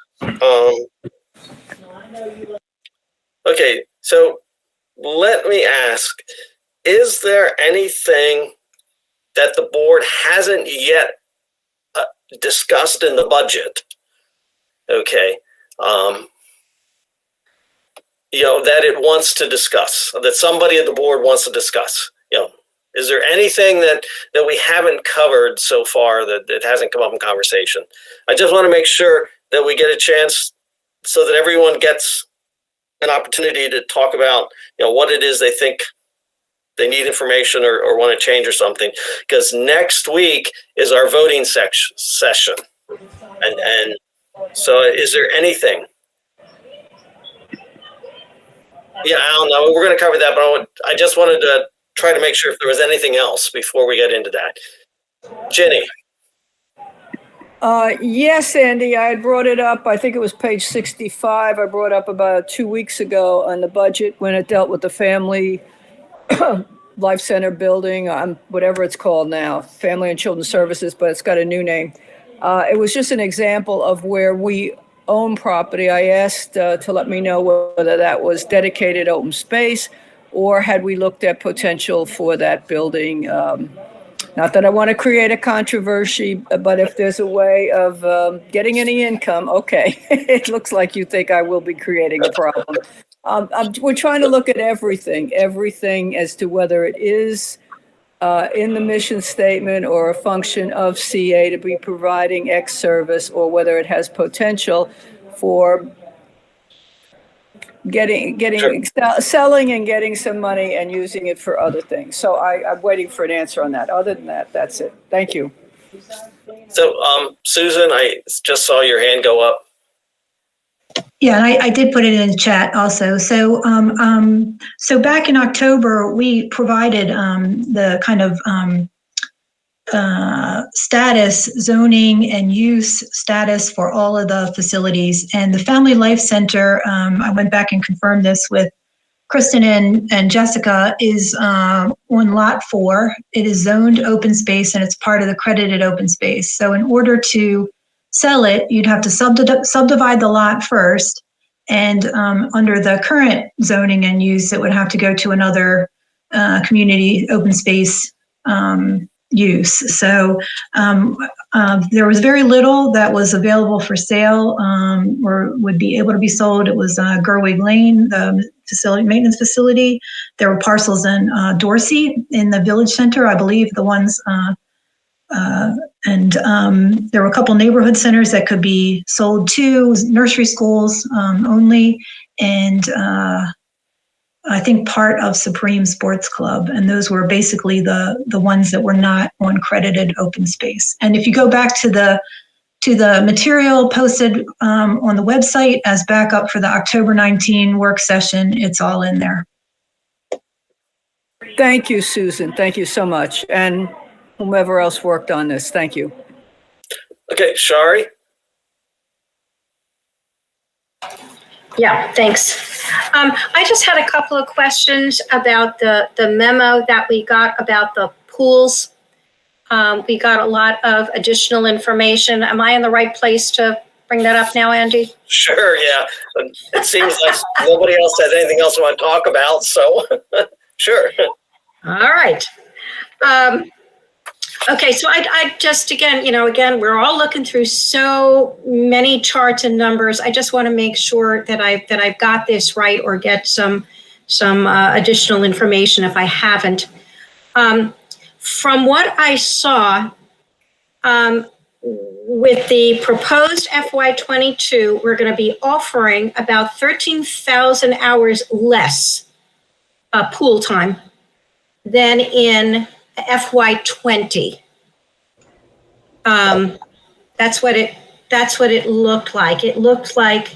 Okay, so let me ask, is there anything that the board hasn't yet discussed in the budget? Okay, that it wants to discuss, that somebody at the board wants to discuss. Is there anything that we haven't covered so far that hasn't come up in conversation? I just want to make sure that we get a chance so that everyone gets an opportunity to talk about, what it is they think they need information or want to change or something. Because next week is our voting session. And so is there anything? Yeah, I don't know. We're going to cover that, but I just wanted to try to make sure if there was anything else before we get into that. Ginny. Yes, Andy, I had brought it up. I think it was page 65. I brought up about 2 weeks ago on the budget when it dealt with the family life center building, whatever it's called now, Family and Children's Services, but it's got a new name. It was just an example of where we own property. I asked to let me know whether that was dedicated open space or had we looked at potential for that building. Not that I want to create a controversy, but if there's a way of getting any income, okay. It looks like you think I will be creating a problem. We're trying to look at everything as to whether it is in the mission statement or a function of CA to be providing X service, or whether it has potential for selling and getting some money and using it for other things. So I'm waiting for an answer on that. Other than that, that's it. Thank you. So, Susan, I just saw your hand go up. Yeah, and I did put it in the chat also. So, so back in October, we provided the kind of status, zoning and use status for all of the facilities. And the Family Life Center, I went back and confirmed this with Kristen and Jessica, is on lot 4. It is zoned open space and it's part of the credited open space. So in order to sell it, you'd have to subdivide the lot first. And under the current zoning and use, it would have to go to another community open space use. So there was very little that was available for sale or would be able to be sold. It was Gerwig Lane, the maintenance facility. There were parcels in Dorsey in the village center, I believe, the ones, and there were a couple neighborhood centers that could be sold to, nursery schools only, and I think part of Supreme Sports Club, and those were basically the ones that were not on credited open space. And if you go back to the material posted on the website as backup for the October 19 work session, it's all in there. Thank you, Susan. Thank you so much. And whomever else worked on this, thank you. Okay, Shari? Yeah, thanks. I just had a couple of questions about the memo that we got about the pools. We got a lot of additional information. Am I in the right place to bring that up now, Andy? Sure, yeah. It seems like nobody else has anything else they want to talk about, so sure. All right. Okay, so I just, again, we're all looking through so many charts and numbers. I just want to make sure that I've got this right, or get some additional information if I haven't. From what I saw, with the proposed FY22, we're going to be offering about 13,000 hours less pool time than in FY20. That's what it looked like. It looked like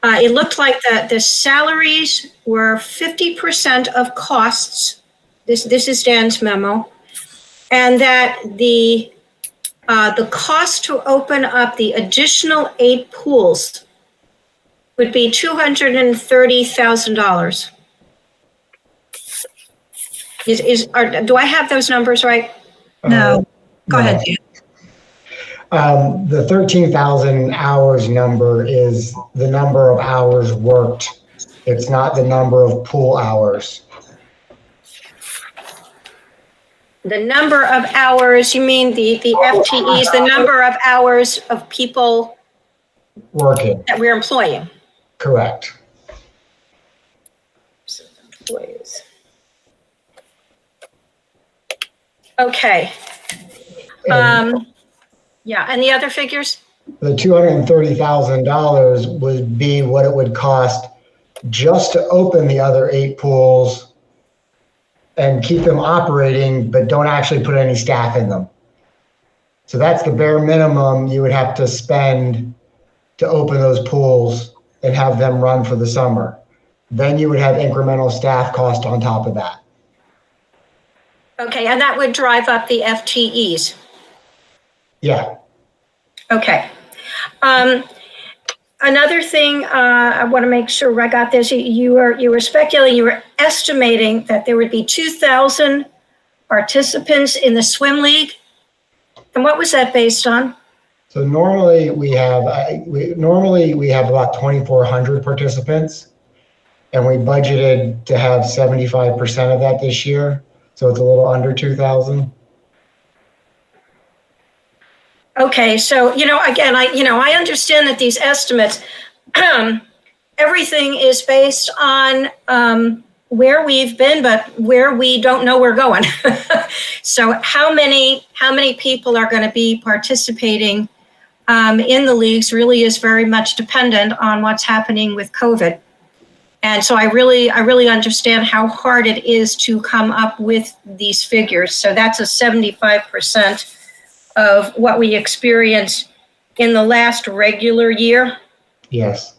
the salaries were 50% of costs. This is Dan's memo, and that the cost to open up the additional 8 pools would be $230,000. Do I have those numbers right? No. Go ahead, Dan. The 13,000 hours number is the number of hours worked. It's not the number of pool hours. The number of hours, you mean the FTEs, the number of hours of people working that we're employing? Correct. Employees. Okay. Yeah, and the other figures? The $230,000 would be what it would cost just to open the other 8 pools and keep them operating, but don't actually put any staff in them. So that's the bare minimum you would have to spend to open those pools and have them run for the summer. Then you would have incremental staff cost on top of that. Okay, and that would drive up the FTEs. Yeah. Okay. Another thing, I want to make sure I got this. You were speculating, you were estimating that there would be 2,000 participants in the swim league. And what was that based on? So normally we have about 2,400 participants, and we budgeted to have 75% of that this year. So it's a little under 2,000. Okay, so, again, I understand that these estimates, everything is based on where we've been, but where we don't know we're going. So how many people are going to be participating in the leagues really is very much dependent on what's happening with COVID. And so I really understand how hard it is to come up with these figures. So that's a 75% of what we experienced in the last regular year. Yes.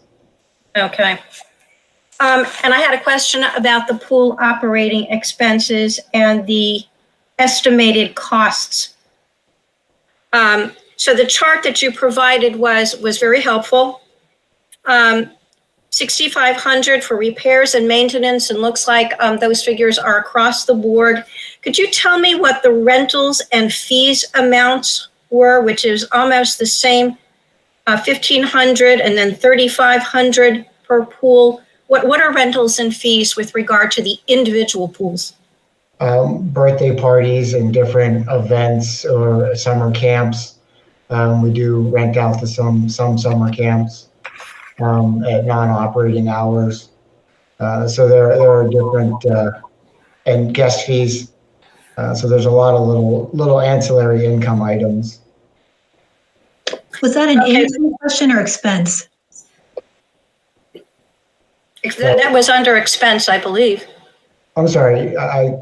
Okay. And I had a question about the pool operating expenses and the estimated costs. So the chart that you provided was very helpful. 6,500 for repairs and maintenance, and looks like those figures are across the board. Could you tell me what the rentals and fees amounts were, which is almost the same, 1,500 and then 3,500 per pool? What are rentals and fees with regard to the individual pools? Birthday parties and different events or summer camps. We do rent out to some summer camps at non-operating hours. So there are different, and guest fees. So there's a lot of little ancillary income items. Was that an income question or expense? That was under expense, I believe. I'm sorry, I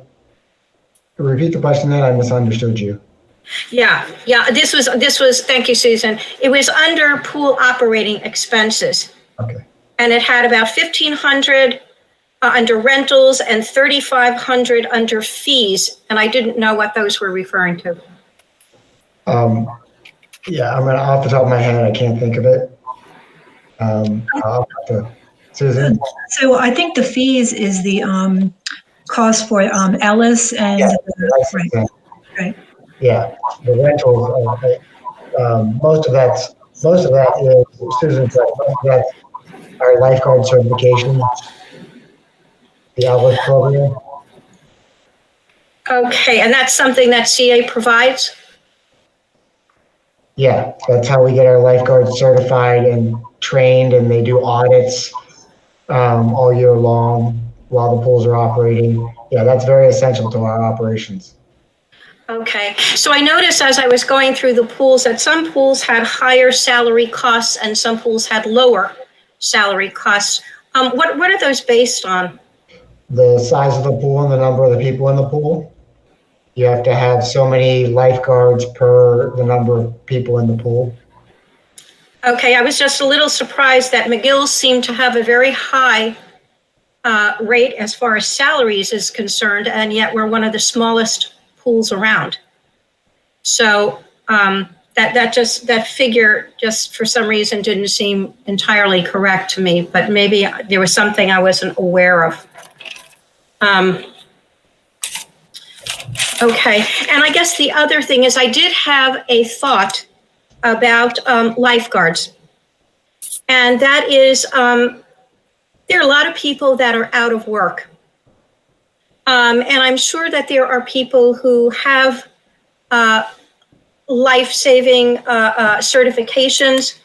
repeat the question then, I misunderstood you. Yeah. This was, thank you, Susan. It was under pool operating expenses. Okay. And it had about 1,500 under rentals and 3,500 under fees. And I didn't know what those were referring to. Yeah, off the top of my head, I can't think of it. I'll have to, Susan? So I think the fees is the cost for Ellis and right. Yeah, the rentals, most of that is, Susan said, most of that's our lifeguard certification, the Ellis program. Okay, and that's something that CA provides? Yeah, that's how we get our lifeguards certified and trained, and they do audits all year long while the pools are operating. Yeah, that's very essential to our operations. Okay, so I noticed as I was going through the pools that some pools had higher salary costs and some pools had lower salary costs. What are those based on? The size of the pool and the number of the people in the pool. You have to have so many lifeguards per the number of people in the pool. Okay, I was just a little surprised that McGill seemed to have a very high rate as far as salaries is concerned, and yet we're one of the smallest pools around. So that figure just for some reason didn't seem entirely correct to me, but maybe there was something I wasn't aware of. Okay, and I guess the other thing is I did have a thought about lifeguards. And that is, there are a lot of people that are out of work. And I'm sure that there are people who have life-saving certifications.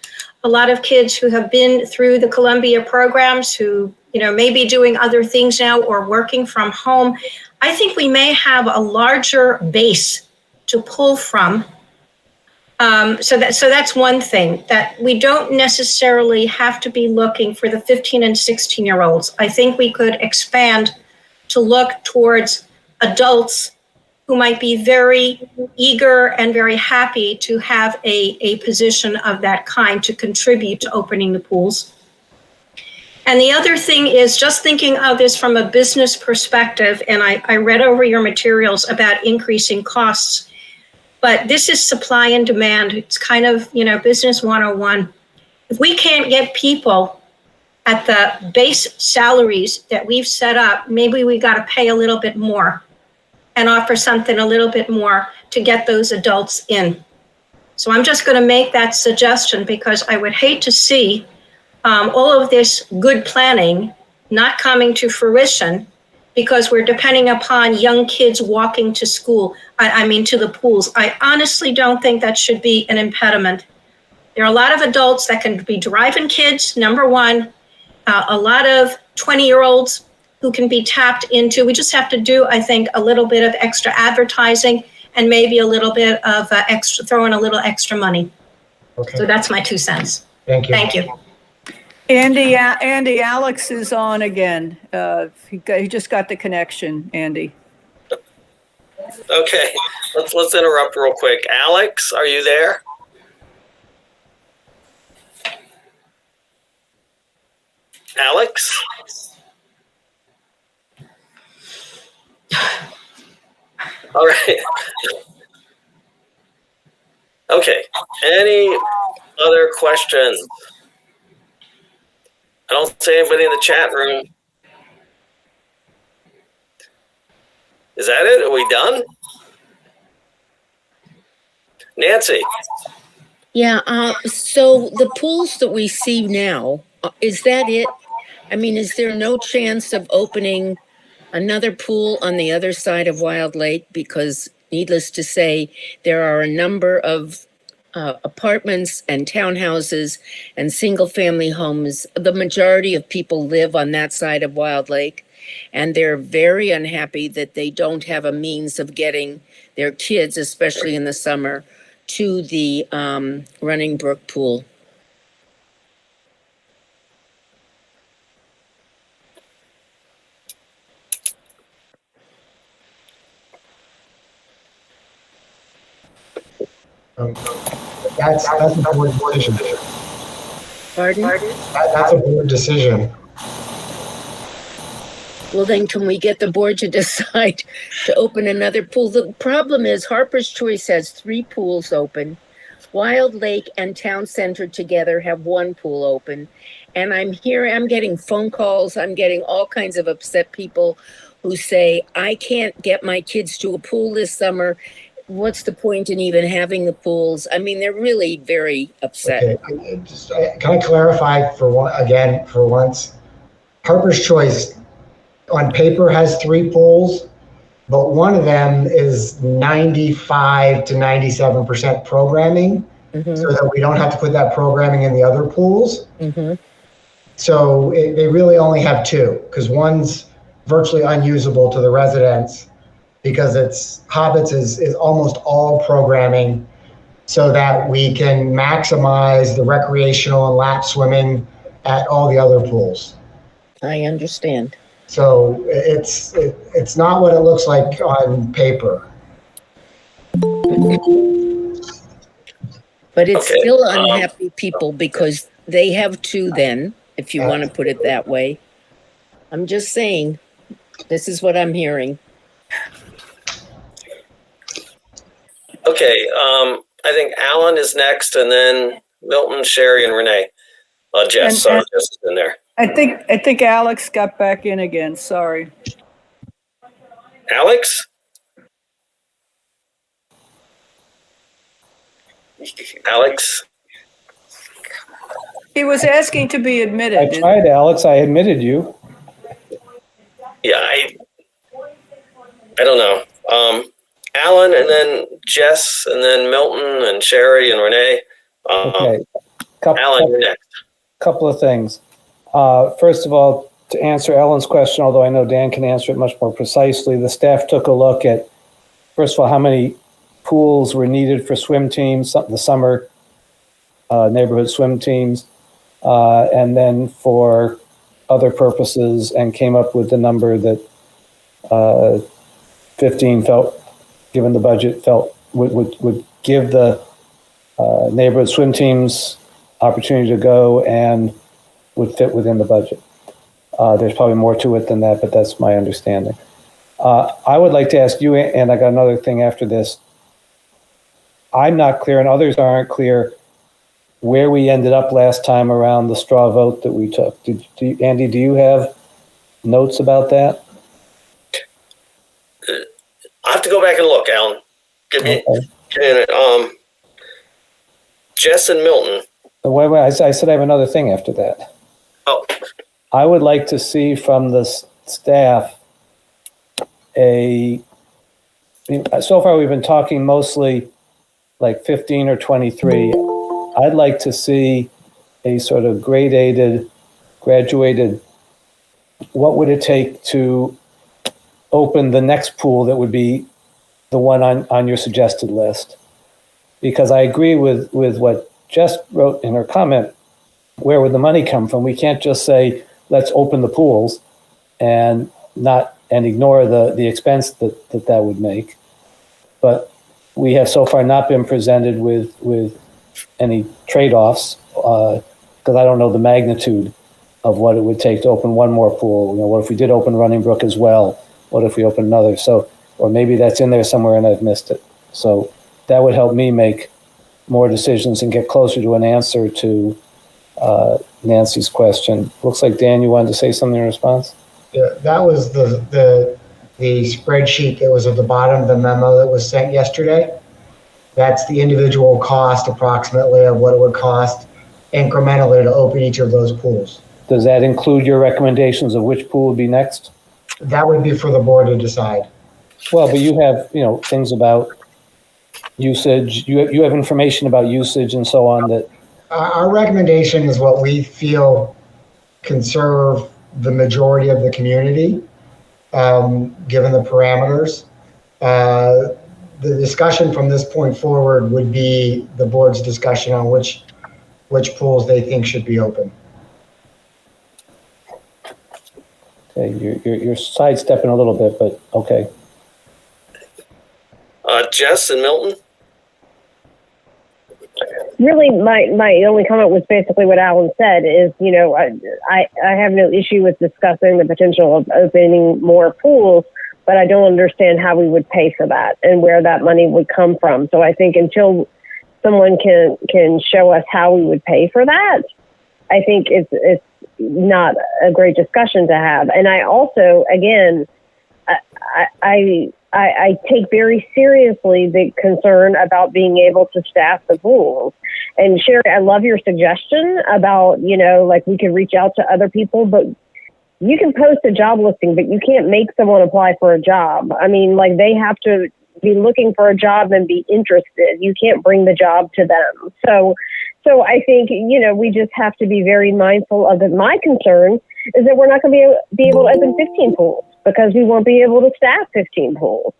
A lot of kids who have been through the Columbia programs who, may be doing other things now or working from home. I think we may have a larger base to pull from So that's one thing, that we don't necessarily have to be looking for the 15 and 16-year-olds. I think we could expand to look towards adults who might be very eager and very happy to have a position of that kind to contribute to opening the pools. And the other thing is just thinking of this from a business perspective, and I read over your materials about increasing costs, but this is supply and demand. It's kind of, business 101. If we can't get people at the base salaries that we've set up, maybe we got to pay a little bit more and offer something a little bit more to get those adults in. So I'm just going to make that suggestion because I would hate to see all of this good planning not coming to fruition because we're depending upon young kids walking to school, to the pools. I honestly don't think that should be an impediment. There are a lot of adults that can be driving kids, number one, a lot of 20-year-olds who can be tapped into. We just have to do, I think, a little bit of extra advertising and maybe a little bit of throw in a little extra money. Okay. So that's my 2 cents. Thank you. Thank you. Andy, Alex is on again. He just got the connection, Andy. Okay, let's interrupt real quick. Alex, are you there? Alex? All right. Okay, any other questions? I don't see anybody in the chat room. Is that it? Are we done? Nancy? Yeah, so the pools that we see now, is that it? I mean, is there no chance of opening another pool on the other side of Wild Lake? Because needless to say, there are a number of apartments and townhouses and single-family homes. The majority of people live on that side of Wild Lake, and they're very unhappy that they don't have a means of getting their kids, especially in the summer, to the Running Brook pool. That's a board decision. Pardon? That's a board decision. Well, then can we get the board to decide to open another pool? The problem is Harper's Choice has 3 pools open. Wild Lake and Town Center together have 1 pool open. And I'm getting phone calls. I'm getting all kinds of upset people who say, I can't get my kids to a pool this summer. What's the point in even having the pools? I mean, they're really very upset. Okay. Can I clarify for once? Harper's Choice on paper has 3 pools, but one of them is 95 to 97% programming, so that we don't have to put that programming in the other pools. So they really only have 2, because one's virtually unusable to the residents because Hobbits is almost all programming so that we can maximize the recreational and lap swimming at all the other pools. I understand. So it's not what it looks like on paper. But it's still unhappy people because they have 2 then, if you want to put it that way. I'm just saying, this is what I'm hearing. Okay, I think Alan is next, and then Milton, Sherry, and Renee. Jess, Jess is in there. I think Alex got back in again. Sorry. Alex? Alex? He was asking to be admitted. I tried, Alex. I admitted you. Yeah, I don't know. Alan, and then Jess, and then Milton, and Sherry, and Renee. Okay. Alan, you're next. Couple of things. First of all, to answer Ellen's question, although I know Dan can answer it much more precisely, the staff took a look at, first of all, how many pools were needed for swim teams, the summer neighborhood swim teams, and then for other purposes, and came up with the number that 15 felt, given the budget, felt would give the neighborhood swim teams opportunity to go and would fit within the budget. There's probably more to it than that, but that's my understanding. I would like to ask you, and I got another thing after this. I'm not clear, and others aren't clear, where we ended up last time around the straw vote that we took. Andy, do you have notes about that? I have to go back and look, Alan. Give me a minute. Jess and Milton. Wait, I said I have another thing after that. Oh. I would like to see from the staff so far we've been talking mostly like 15 or 23. I'd like to see a sort of graduated, what would it take to open the next pool that would be the one on your suggested list? Because I agree with what Jess wrote in her comment. Where would the money come from? We can't just say, let's open the pools and ignore the expense that would make. But we have so far not been presented with any trade-offs, because I don't know the magnitude of what it would take to open one more pool. What if we did open Running Brook as well? What if we open another? Or maybe that's in there somewhere and I've missed it. So that would help me make more decisions and get closer to an answer to Nancy's question. Looks like Dan, you wanted to say something in response? Yeah, that was the spreadsheet that was at the bottom of the memo that was sent yesterday. That's the individual cost approximately of what it would cost incrementally to open each of those pools. Does that include your recommendations of which pool would be next? That would be for the board to decide. Well, but you have, things about usage. You have information about usage and so on that. Our recommendation is what we feel can serve the majority of the community, given the parameters. The discussion from this point forward would be the board's discussion on which pools they think should be open. Okay, you're sidestepping a little bit, but okay. Jess and Milton? Really, my only comment was basically what Alan said is, I have no issue with discussing the potential of opening more pools, but I don't understand how we would pay for that and where that money would come from. So I think until someone can show us how we would pay for that, I think it's not a great discussion to have. And I also, again, I take very seriously the concern about being able to staff the pools. And Sherry, I love your suggestion about, we could reach out to other people, but you can post a job listing, but you can't make someone apply for a job. I mean, they have to be looking for a job and be interested. You can't bring the job to them. So I think, we just have to be very mindful of it. My concern is that we're not going to be able to open 15 pools because we won't be able to staff 15 pools.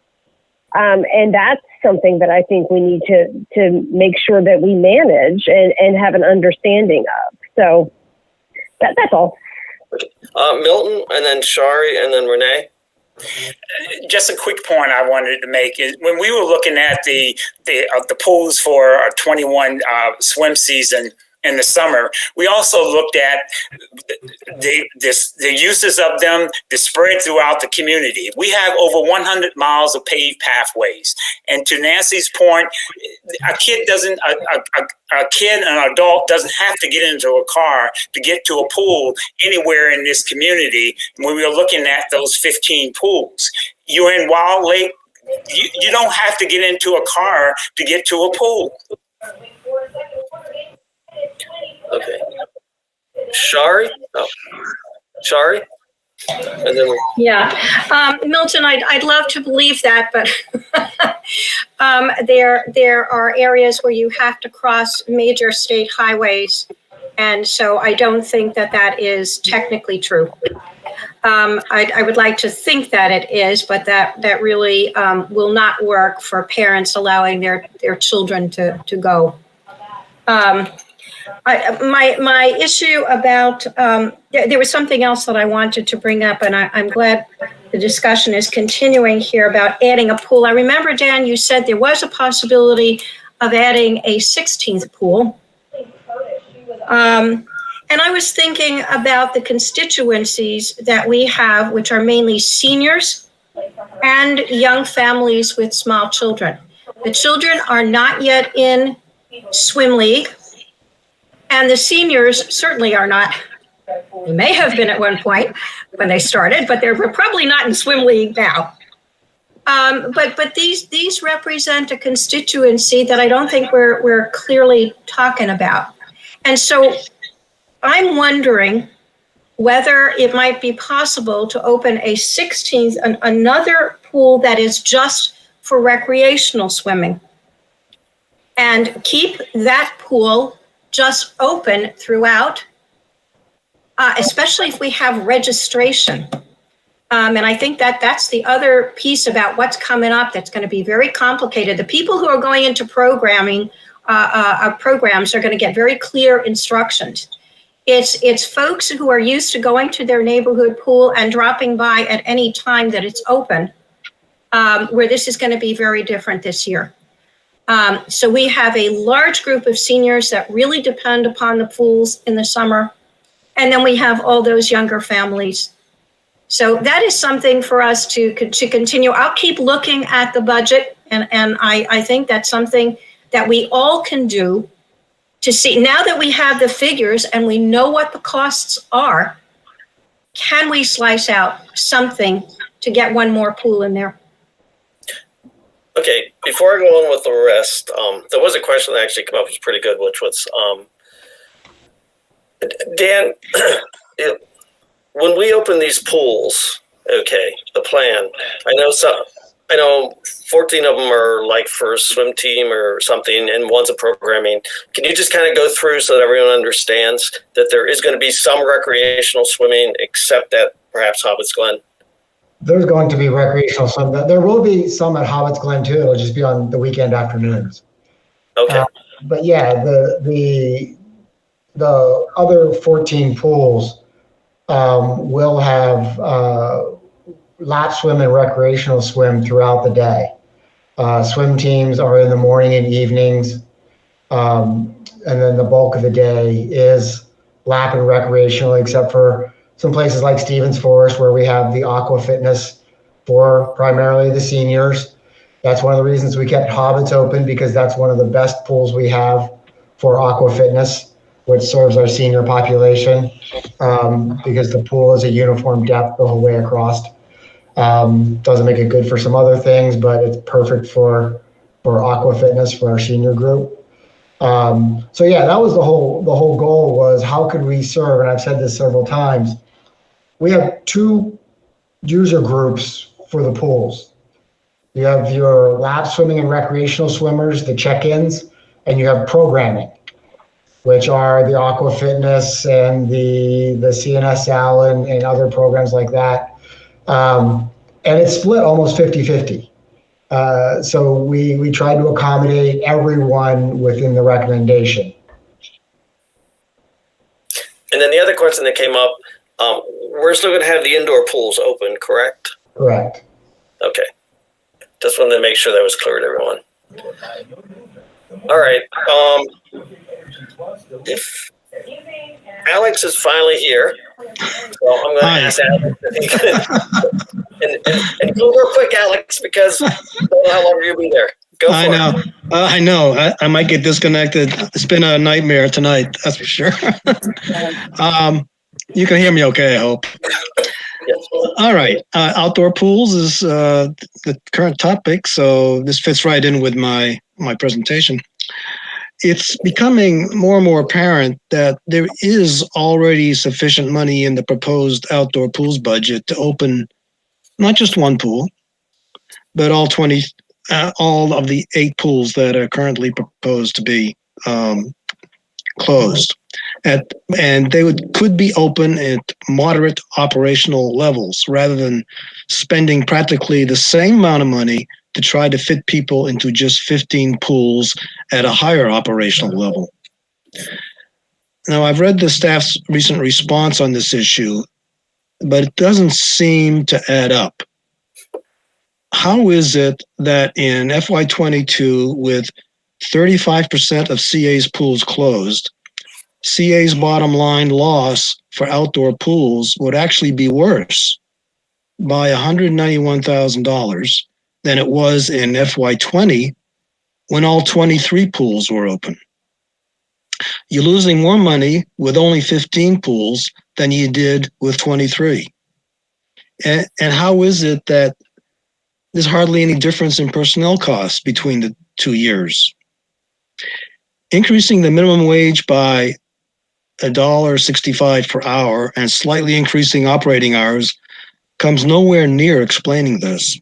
And that's something that I think we need to make sure that we manage and have an understanding of. So that's all. Milton, and then Shari, and then Renee. Just a quick point I wanted to make is when we were looking at the pools for our 21 swim season in the summer, we also looked at the uses of them, the spread throughout the community. We have over 100 miles of paved pathways, and to Nancy's point, a kid, an adult doesn't have to get into a car to get to a pool anywhere in this community. When we were looking at those 15 pools, you're in Wild Lake. You don't have to get into a car to get to a pool. Okay. Shari? Oh. Shari? And then Yeah. Milton, I'd love to believe that, but there are areas where you have to cross major state highways. And so I don't think that is technically true. I would like to think that it is, but that really will not work for parents allowing their children to go. My issue about, there was something else that I wanted to bring up, and I'm glad the discussion is continuing here about adding a pool. I remember, Dan, you said there was a possibility of adding a 16th pool. And I was thinking about the constituencies that we have, which are mainly seniors and young families with small children. The children are not yet in swim league, and the seniors certainly are not. They may have been at one point when they started, but they're probably not in swim league now. But these represent a constituency that I don't think we're clearly talking about. And so I'm wondering whether it might be possible to open a 16th, another pool that is just for recreational swimming, and keep that pool just open throughout, especially if we have registration. And I think that's the other piece about what's coming up that's going to be very complicated. The people who are going into programming, programs are going to get very clear instructions. It's folks who are used to going to their neighborhood pool and dropping by at any time that it's open, where this is going to be very different this year. So we have a large group of seniors that really depend upon the pools in the summer. And then we have all those younger families. So that is something for us to continue. I'll keep looking at the budget, and I think that's something that we all can do to see. Now that we have the figures and we know what the costs are, can we slice out something to get one more pool in there? Okay, before I go on with the rest, there was a question that actually came up, which was pretty good, which was, Dan, when we open these pools, okay, the plan, I know 14 of them are like for a swim team or something, and one's a programming. Can you just kind of go through so that everyone understands that there is going to be some recreational swimming, except at perhaps Hobbit's Glen? There's going to be recreational swim. There will be some at Hobbit's Glen too. It'll just be on the weekend afternoons. Okay. But yeah, the other 14 pools will have lap swim and recreational swim throughout the day. Swim teams are in the morning and evenings, and then the bulk of the day is lap and recreational, except for some places like Stevens Forest where we have the aqua fitness for primarily the seniors. That's one of the reasons we kept Hobbits open, because that's one of the best pools we have for aqua fitness, which serves our senior population, because the pool is a uniform depth the whole way across. Doesn't make it good for some other things, but it's perfect for aqua fitness for our senior group. So yeah, that was the whole goal, was how could we serve, and I've said this several times, we have two user groups for the pools. You have your lap swimming and recreational swimmers, the check-ins, and you have programming, which are the aqua fitness and the CNSL and other programs like that. And it's split almost 50-50. So we try to accommodate everyone within the recommendation. And then the other question that came up, we're still going to have the indoor pools open, correct? Correct. Okay. Just wanted to make sure that was clear to everyone. All right. If Alex is finally here, so I'm going to ask Alex if he can. And go real quick, Alex, because I don't know how long you'll be there. Go for it. I know. I might get disconnected. It's been a nightmare tonight, that's for sure. You can hear me okay, I hope. Yes. All right. Outdoor pools is the current topic, so this fits right in with my presentation. It's becoming more and more apparent that there is already sufficient money in the proposed outdoor pools budget to open not just one pool, but all of the 8 pools that are currently proposed to be closed. and they could be open at moderate operational levels rather than spending practically the same amount of money to try to fit people into just 15 pools at a higher operational level. Now, I've read the staff's recent response on this issue, but it doesn't seem to add up. How is it that in FY22, with 35% of CA's pools closed, CA's bottom line loss for outdoor pools would actually be worse by $191,000 than it was in FY20 when all 23 pools were open? You're losing more money with only 15 pools than you did with 23. And how is it that there's hardly any difference in personnel costs between the 2 years? Increasing the minimum wage by $1.65 per hour and slightly increasing operating hours comes nowhere near explaining this.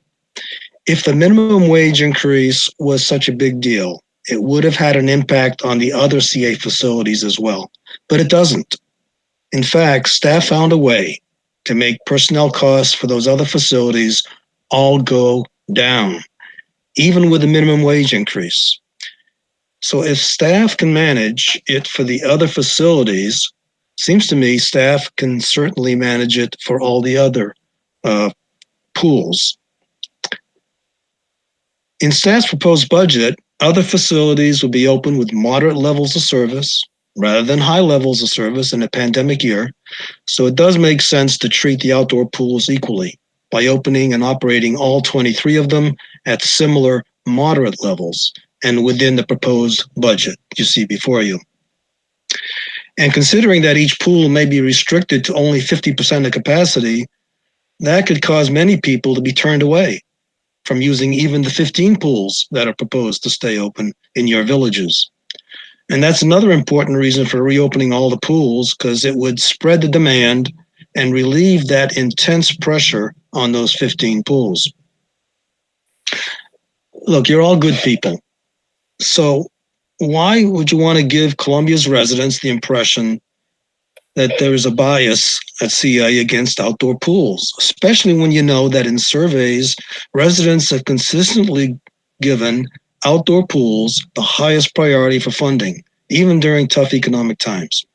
If the minimum wage increase was such a big deal, it would have had an impact on the other CA facilities as well, but it doesn't. In fact, staff found a way to make personnel costs for those other facilities all go down, even with the minimum wage increase. So if staff can manage it for the other facilities, seems to me staff can certainly manage it for all the other pools. In staff's proposed budget, other facilities will be open with moderate levels of service rather than high levels of service in a pandemic year. So it does make sense to treat the outdoor pools equally by opening and operating all 23 of them at similar moderate levels and within the proposed budget you see before you. And considering that each pool may be restricted to only 50% of capacity, that could cause many people to be turned away from using even the 15 pools that are proposed to stay open in your villages. And that's another important reason for reopening all the pools, because it would spread the demand and relieve that intense pressure on those 15 pools. Look, you're all good people. So why would you want to give Columbia's residents the impression that there is a bias at CA against outdoor pools, especially when you know that in surveys, residents have consistently given outdoor pools the highest priority for funding, even during tough economic times?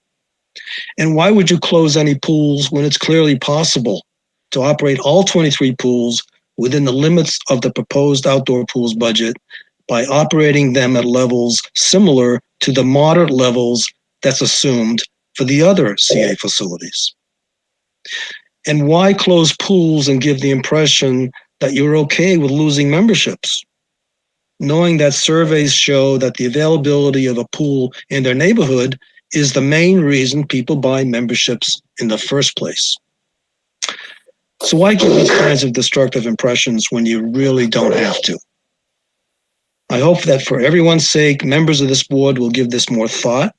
And why would you close any pools when it's clearly possible to operate all 23 pools within the limits of the proposed outdoor pools budget by operating them at levels similar to the moderate levels that's assumed for the other CA facilities? And why close pools and give the impression that you're okay with losing memberships, knowing that surveys show that the availability of a pool in their neighborhood is the main reason people buy memberships in the first place? So why give these kinds of destructive impressions when you really don't have to? I hope that for everyone's sake, members of this board will give this more thought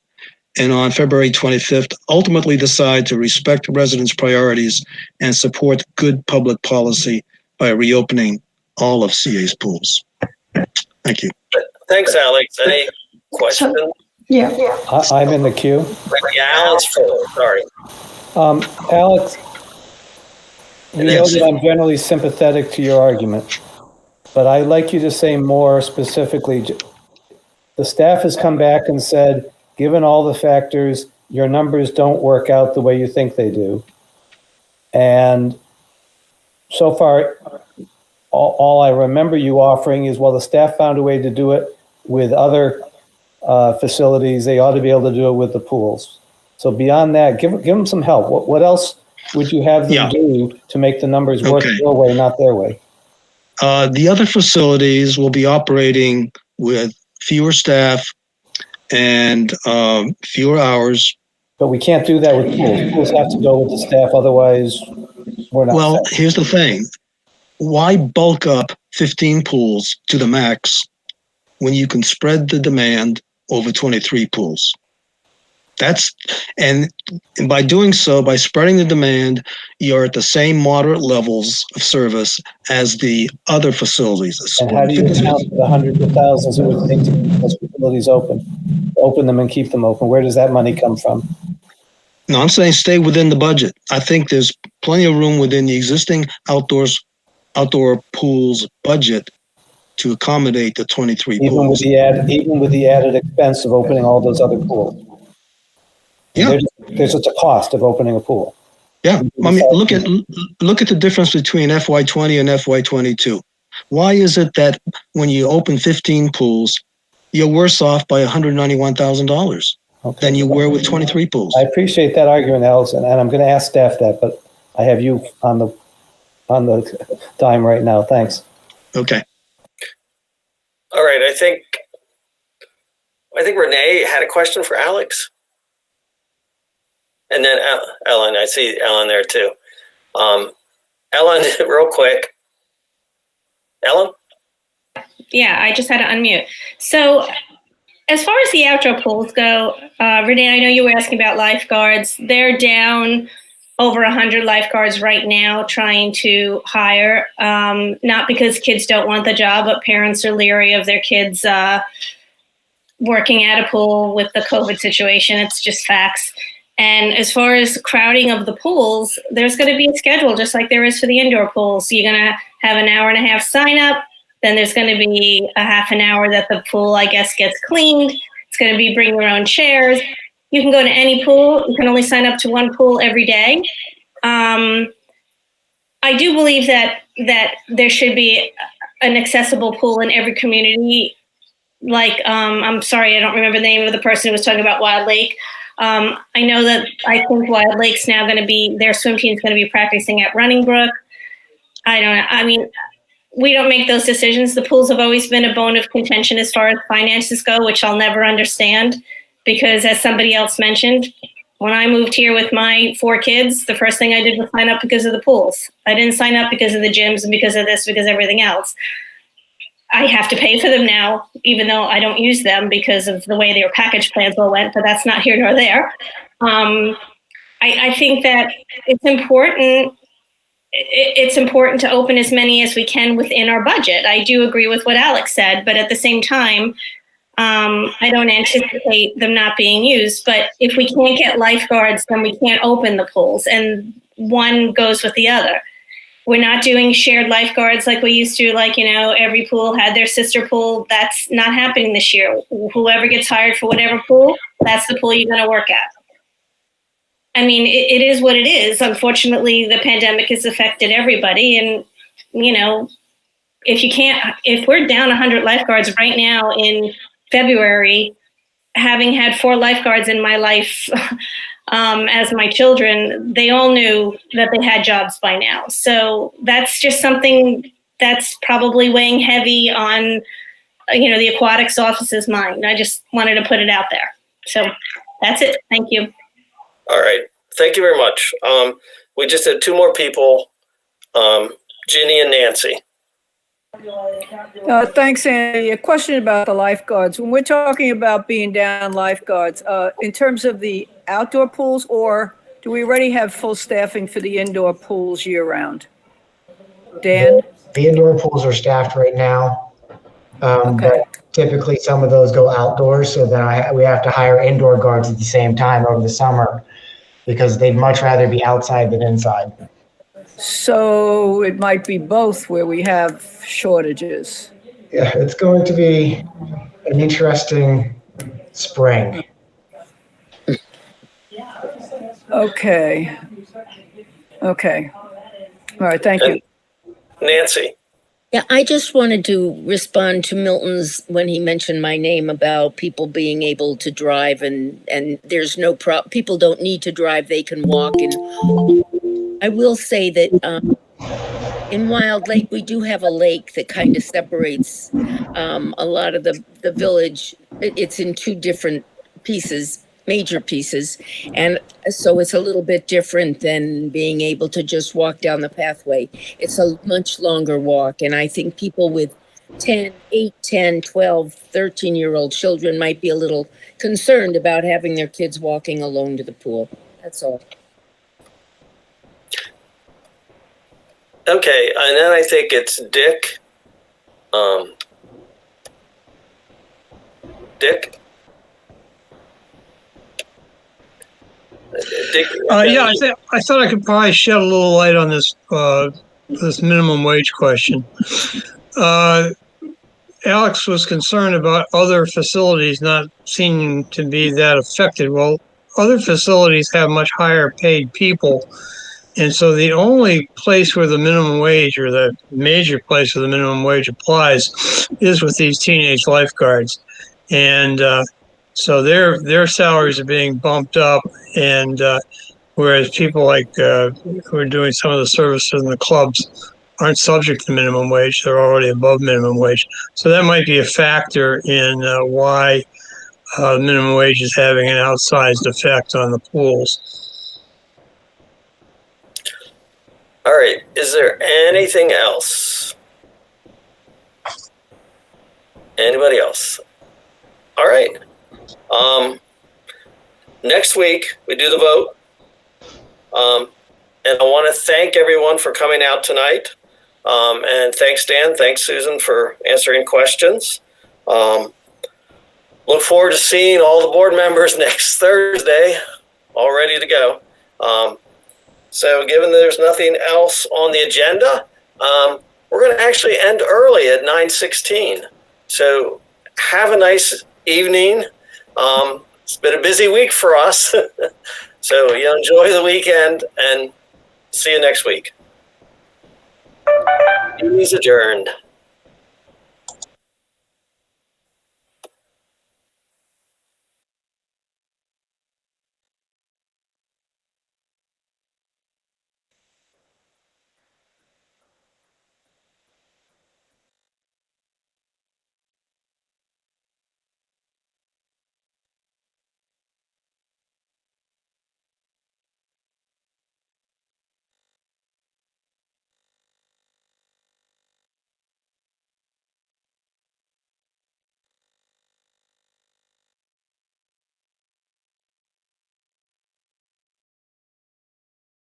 and on February 25th, ultimately decide to respect residents' priorities and support good public policy by reopening all of CA's pools. Thank you. Thanks, Alex. Any questions? Yeah. I'm in the queue. Yeah, Alex first. Sorry. Alex, you know that I'm generally sympathetic to your argument, but I'd like you to say more specifically. The staff has come back and said, given all the factors, your numbers don't work out the way you think they do. And so far, all I remember you offering is, well, the staff found a way to do it with other facilities. They ought to be able to do it with the pools. So beyond that, give them some help. What else would you have them do to make the numbers work your way, not their way? The other facilities will be operating with fewer staff and fewer hours. But we can't do that with pools. Pools have to go with the staff, otherwise we're not. Well, here's the thing. Why bulk up 15 pools to the max when you can spread the demand over 23 pools? And by doing so, by spreading the demand, you're at the same moderate levels of service as the other facilities. And how do you count the hundreds of thousands it would take to keep those facilities open them and keep them open? Where does that money come from? No, I'm saying stay within the budget. I think there's plenty of room within the existing outdoor pools budget to accommodate the 23 pools. Even with the added expense of opening all those other pools. Yeah. There's just a cost of opening a pool. Yeah, I mean, look at the difference between FY20 and FY22. Why is it that when you open 15 pools, you're worse off by $191,000 than you were with 23 pools? I appreciate that argument, Allison, and I'm going to ask staff that, but I have you on the dime right now. Thanks. Okay. All right. I think Renee had a question for Alex. And then Ellen, I see Ellen there too. Ellen, real quick. Ellen? Yeah, I just had to unmute. So as far as the outdoor pools go, Renee, I know you were asking about lifeguards. They're down over 100 lifeguards right now trying to hire, not because kids don't want the job, but parents are leery of their kids working at a pool with the COVID situation. It's just facts. And as far as crowding of the pools, there's going to be a schedule just like there is for the indoor pools. So you're going to have an hour and a half sign up. Then there's going to be a half an hour that the pool, I guess, gets cleaned. It's going to be bring your own chairs. You can go to any pool. You can only sign up to one pool every day. I do believe that there should be an accessible pool in every community. Like, I'm sorry, I don't remember the name of the person who was talking about Wild Lake. I know that I think Wild Lake's now going to be, their swim team's going to be practicing at Running Brook. I don't know. I mean, we don't make those decisions. The pools have always been a bone of contention as far as finances go, which I'll never understand because as somebody else mentioned, when I moved here with my 4 kids, the first thing I did was sign up because of the pools. I didn't sign up because of the gyms and because of this, because of everything else. I have to pay for them now, even though I don't use them because of the way their package plans all went, but that's not here nor there. I think that it's important. It's important to open as many as we can within our budget. I do agree with what Alex said, but at the same time, I don't anticipate them not being used. But if we can't get lifeguards, then we can't open the pools, and one goes with the other. We're not doing shared lifeguards like we used to, like, every pool had their sister pool. That's not happening this year. Whoever gets hired for whatever pool, that's the pool you're going to work at. I mean, it is what it is. Unfortunately, the pandemic has affected everybody. And, if we're down 100 lifeguards right now in February, having had 4 lifeguards in my life as my children, they all knew that they had jobs by now. So that's just something that's probably weighing heavy on, the aquatics office's mind. I just wanted to put it out there. So that's it. Thank you. All right. Thank you very much. We just had 2 more people, Ginny and Nancy. Thanks, Andy. A question about the lifeguards. When we're talking about being down lifeguards, in terms of the outdoor pools, or do we already have full staffing for the indoor pools year round? Dan? The indoor pools are staffed right now. But typically some of those go outdoors, so then we have to hire indoor guards at the same time over the summer because they'd much rather be outside than inside. So it might be both where we have shortages. Yeah, it's going to be an interesting spring. Okay. All right, thank you. Nancy. Yeah, I just wanted to respond to Milton's when he mentioned my name about people being able to drive and there's no problem. People don't need to drive, they can walk. And I will say that in Wild Lake, we do have a lake that kind of separates a lot of the village. It's in 2 different pieces, major pieces. And so it's a little bit different than being able to just walk down the pathway. It's a much longer walk. And I think people with 8, 10, 12, 13-year-old children might be a little concerned about having their kids walking alone to the pool. That's all. Okay, and then I think it's Dick. Dick? Yeah, I thought I could probably shed a little light on this this minimum wage question. Alex was concerned about other facilities not seeming to be that affected. Well, other facilities have much higher paid people. And so the only place where the minimum wage, or the major place where the minimum wage applies, is with these teenage lifeguards. And so their salaries are being bumped up, and whereas people like who are doing some of the services in the clubs aren't subject to minimum wage, they're already above minimum wage. So that might be a factor in why minimum wage is having an outsized effect on the pools. All right. Is there anything else? Anybody else? All right. Next week we do the vote. And I want to thank everyone for coming out tonight. And thanks, Dan. Thanks, Susan, for answering questions. Look forward to seeing all the board members next Thursday, all ready to go. So given there's nothing else on the agenda, we're going to actually end early at 9:16. So have a nice evening. It's been a busy week for us. So enjoy the weekend and see you next week. Meeting is adjourned.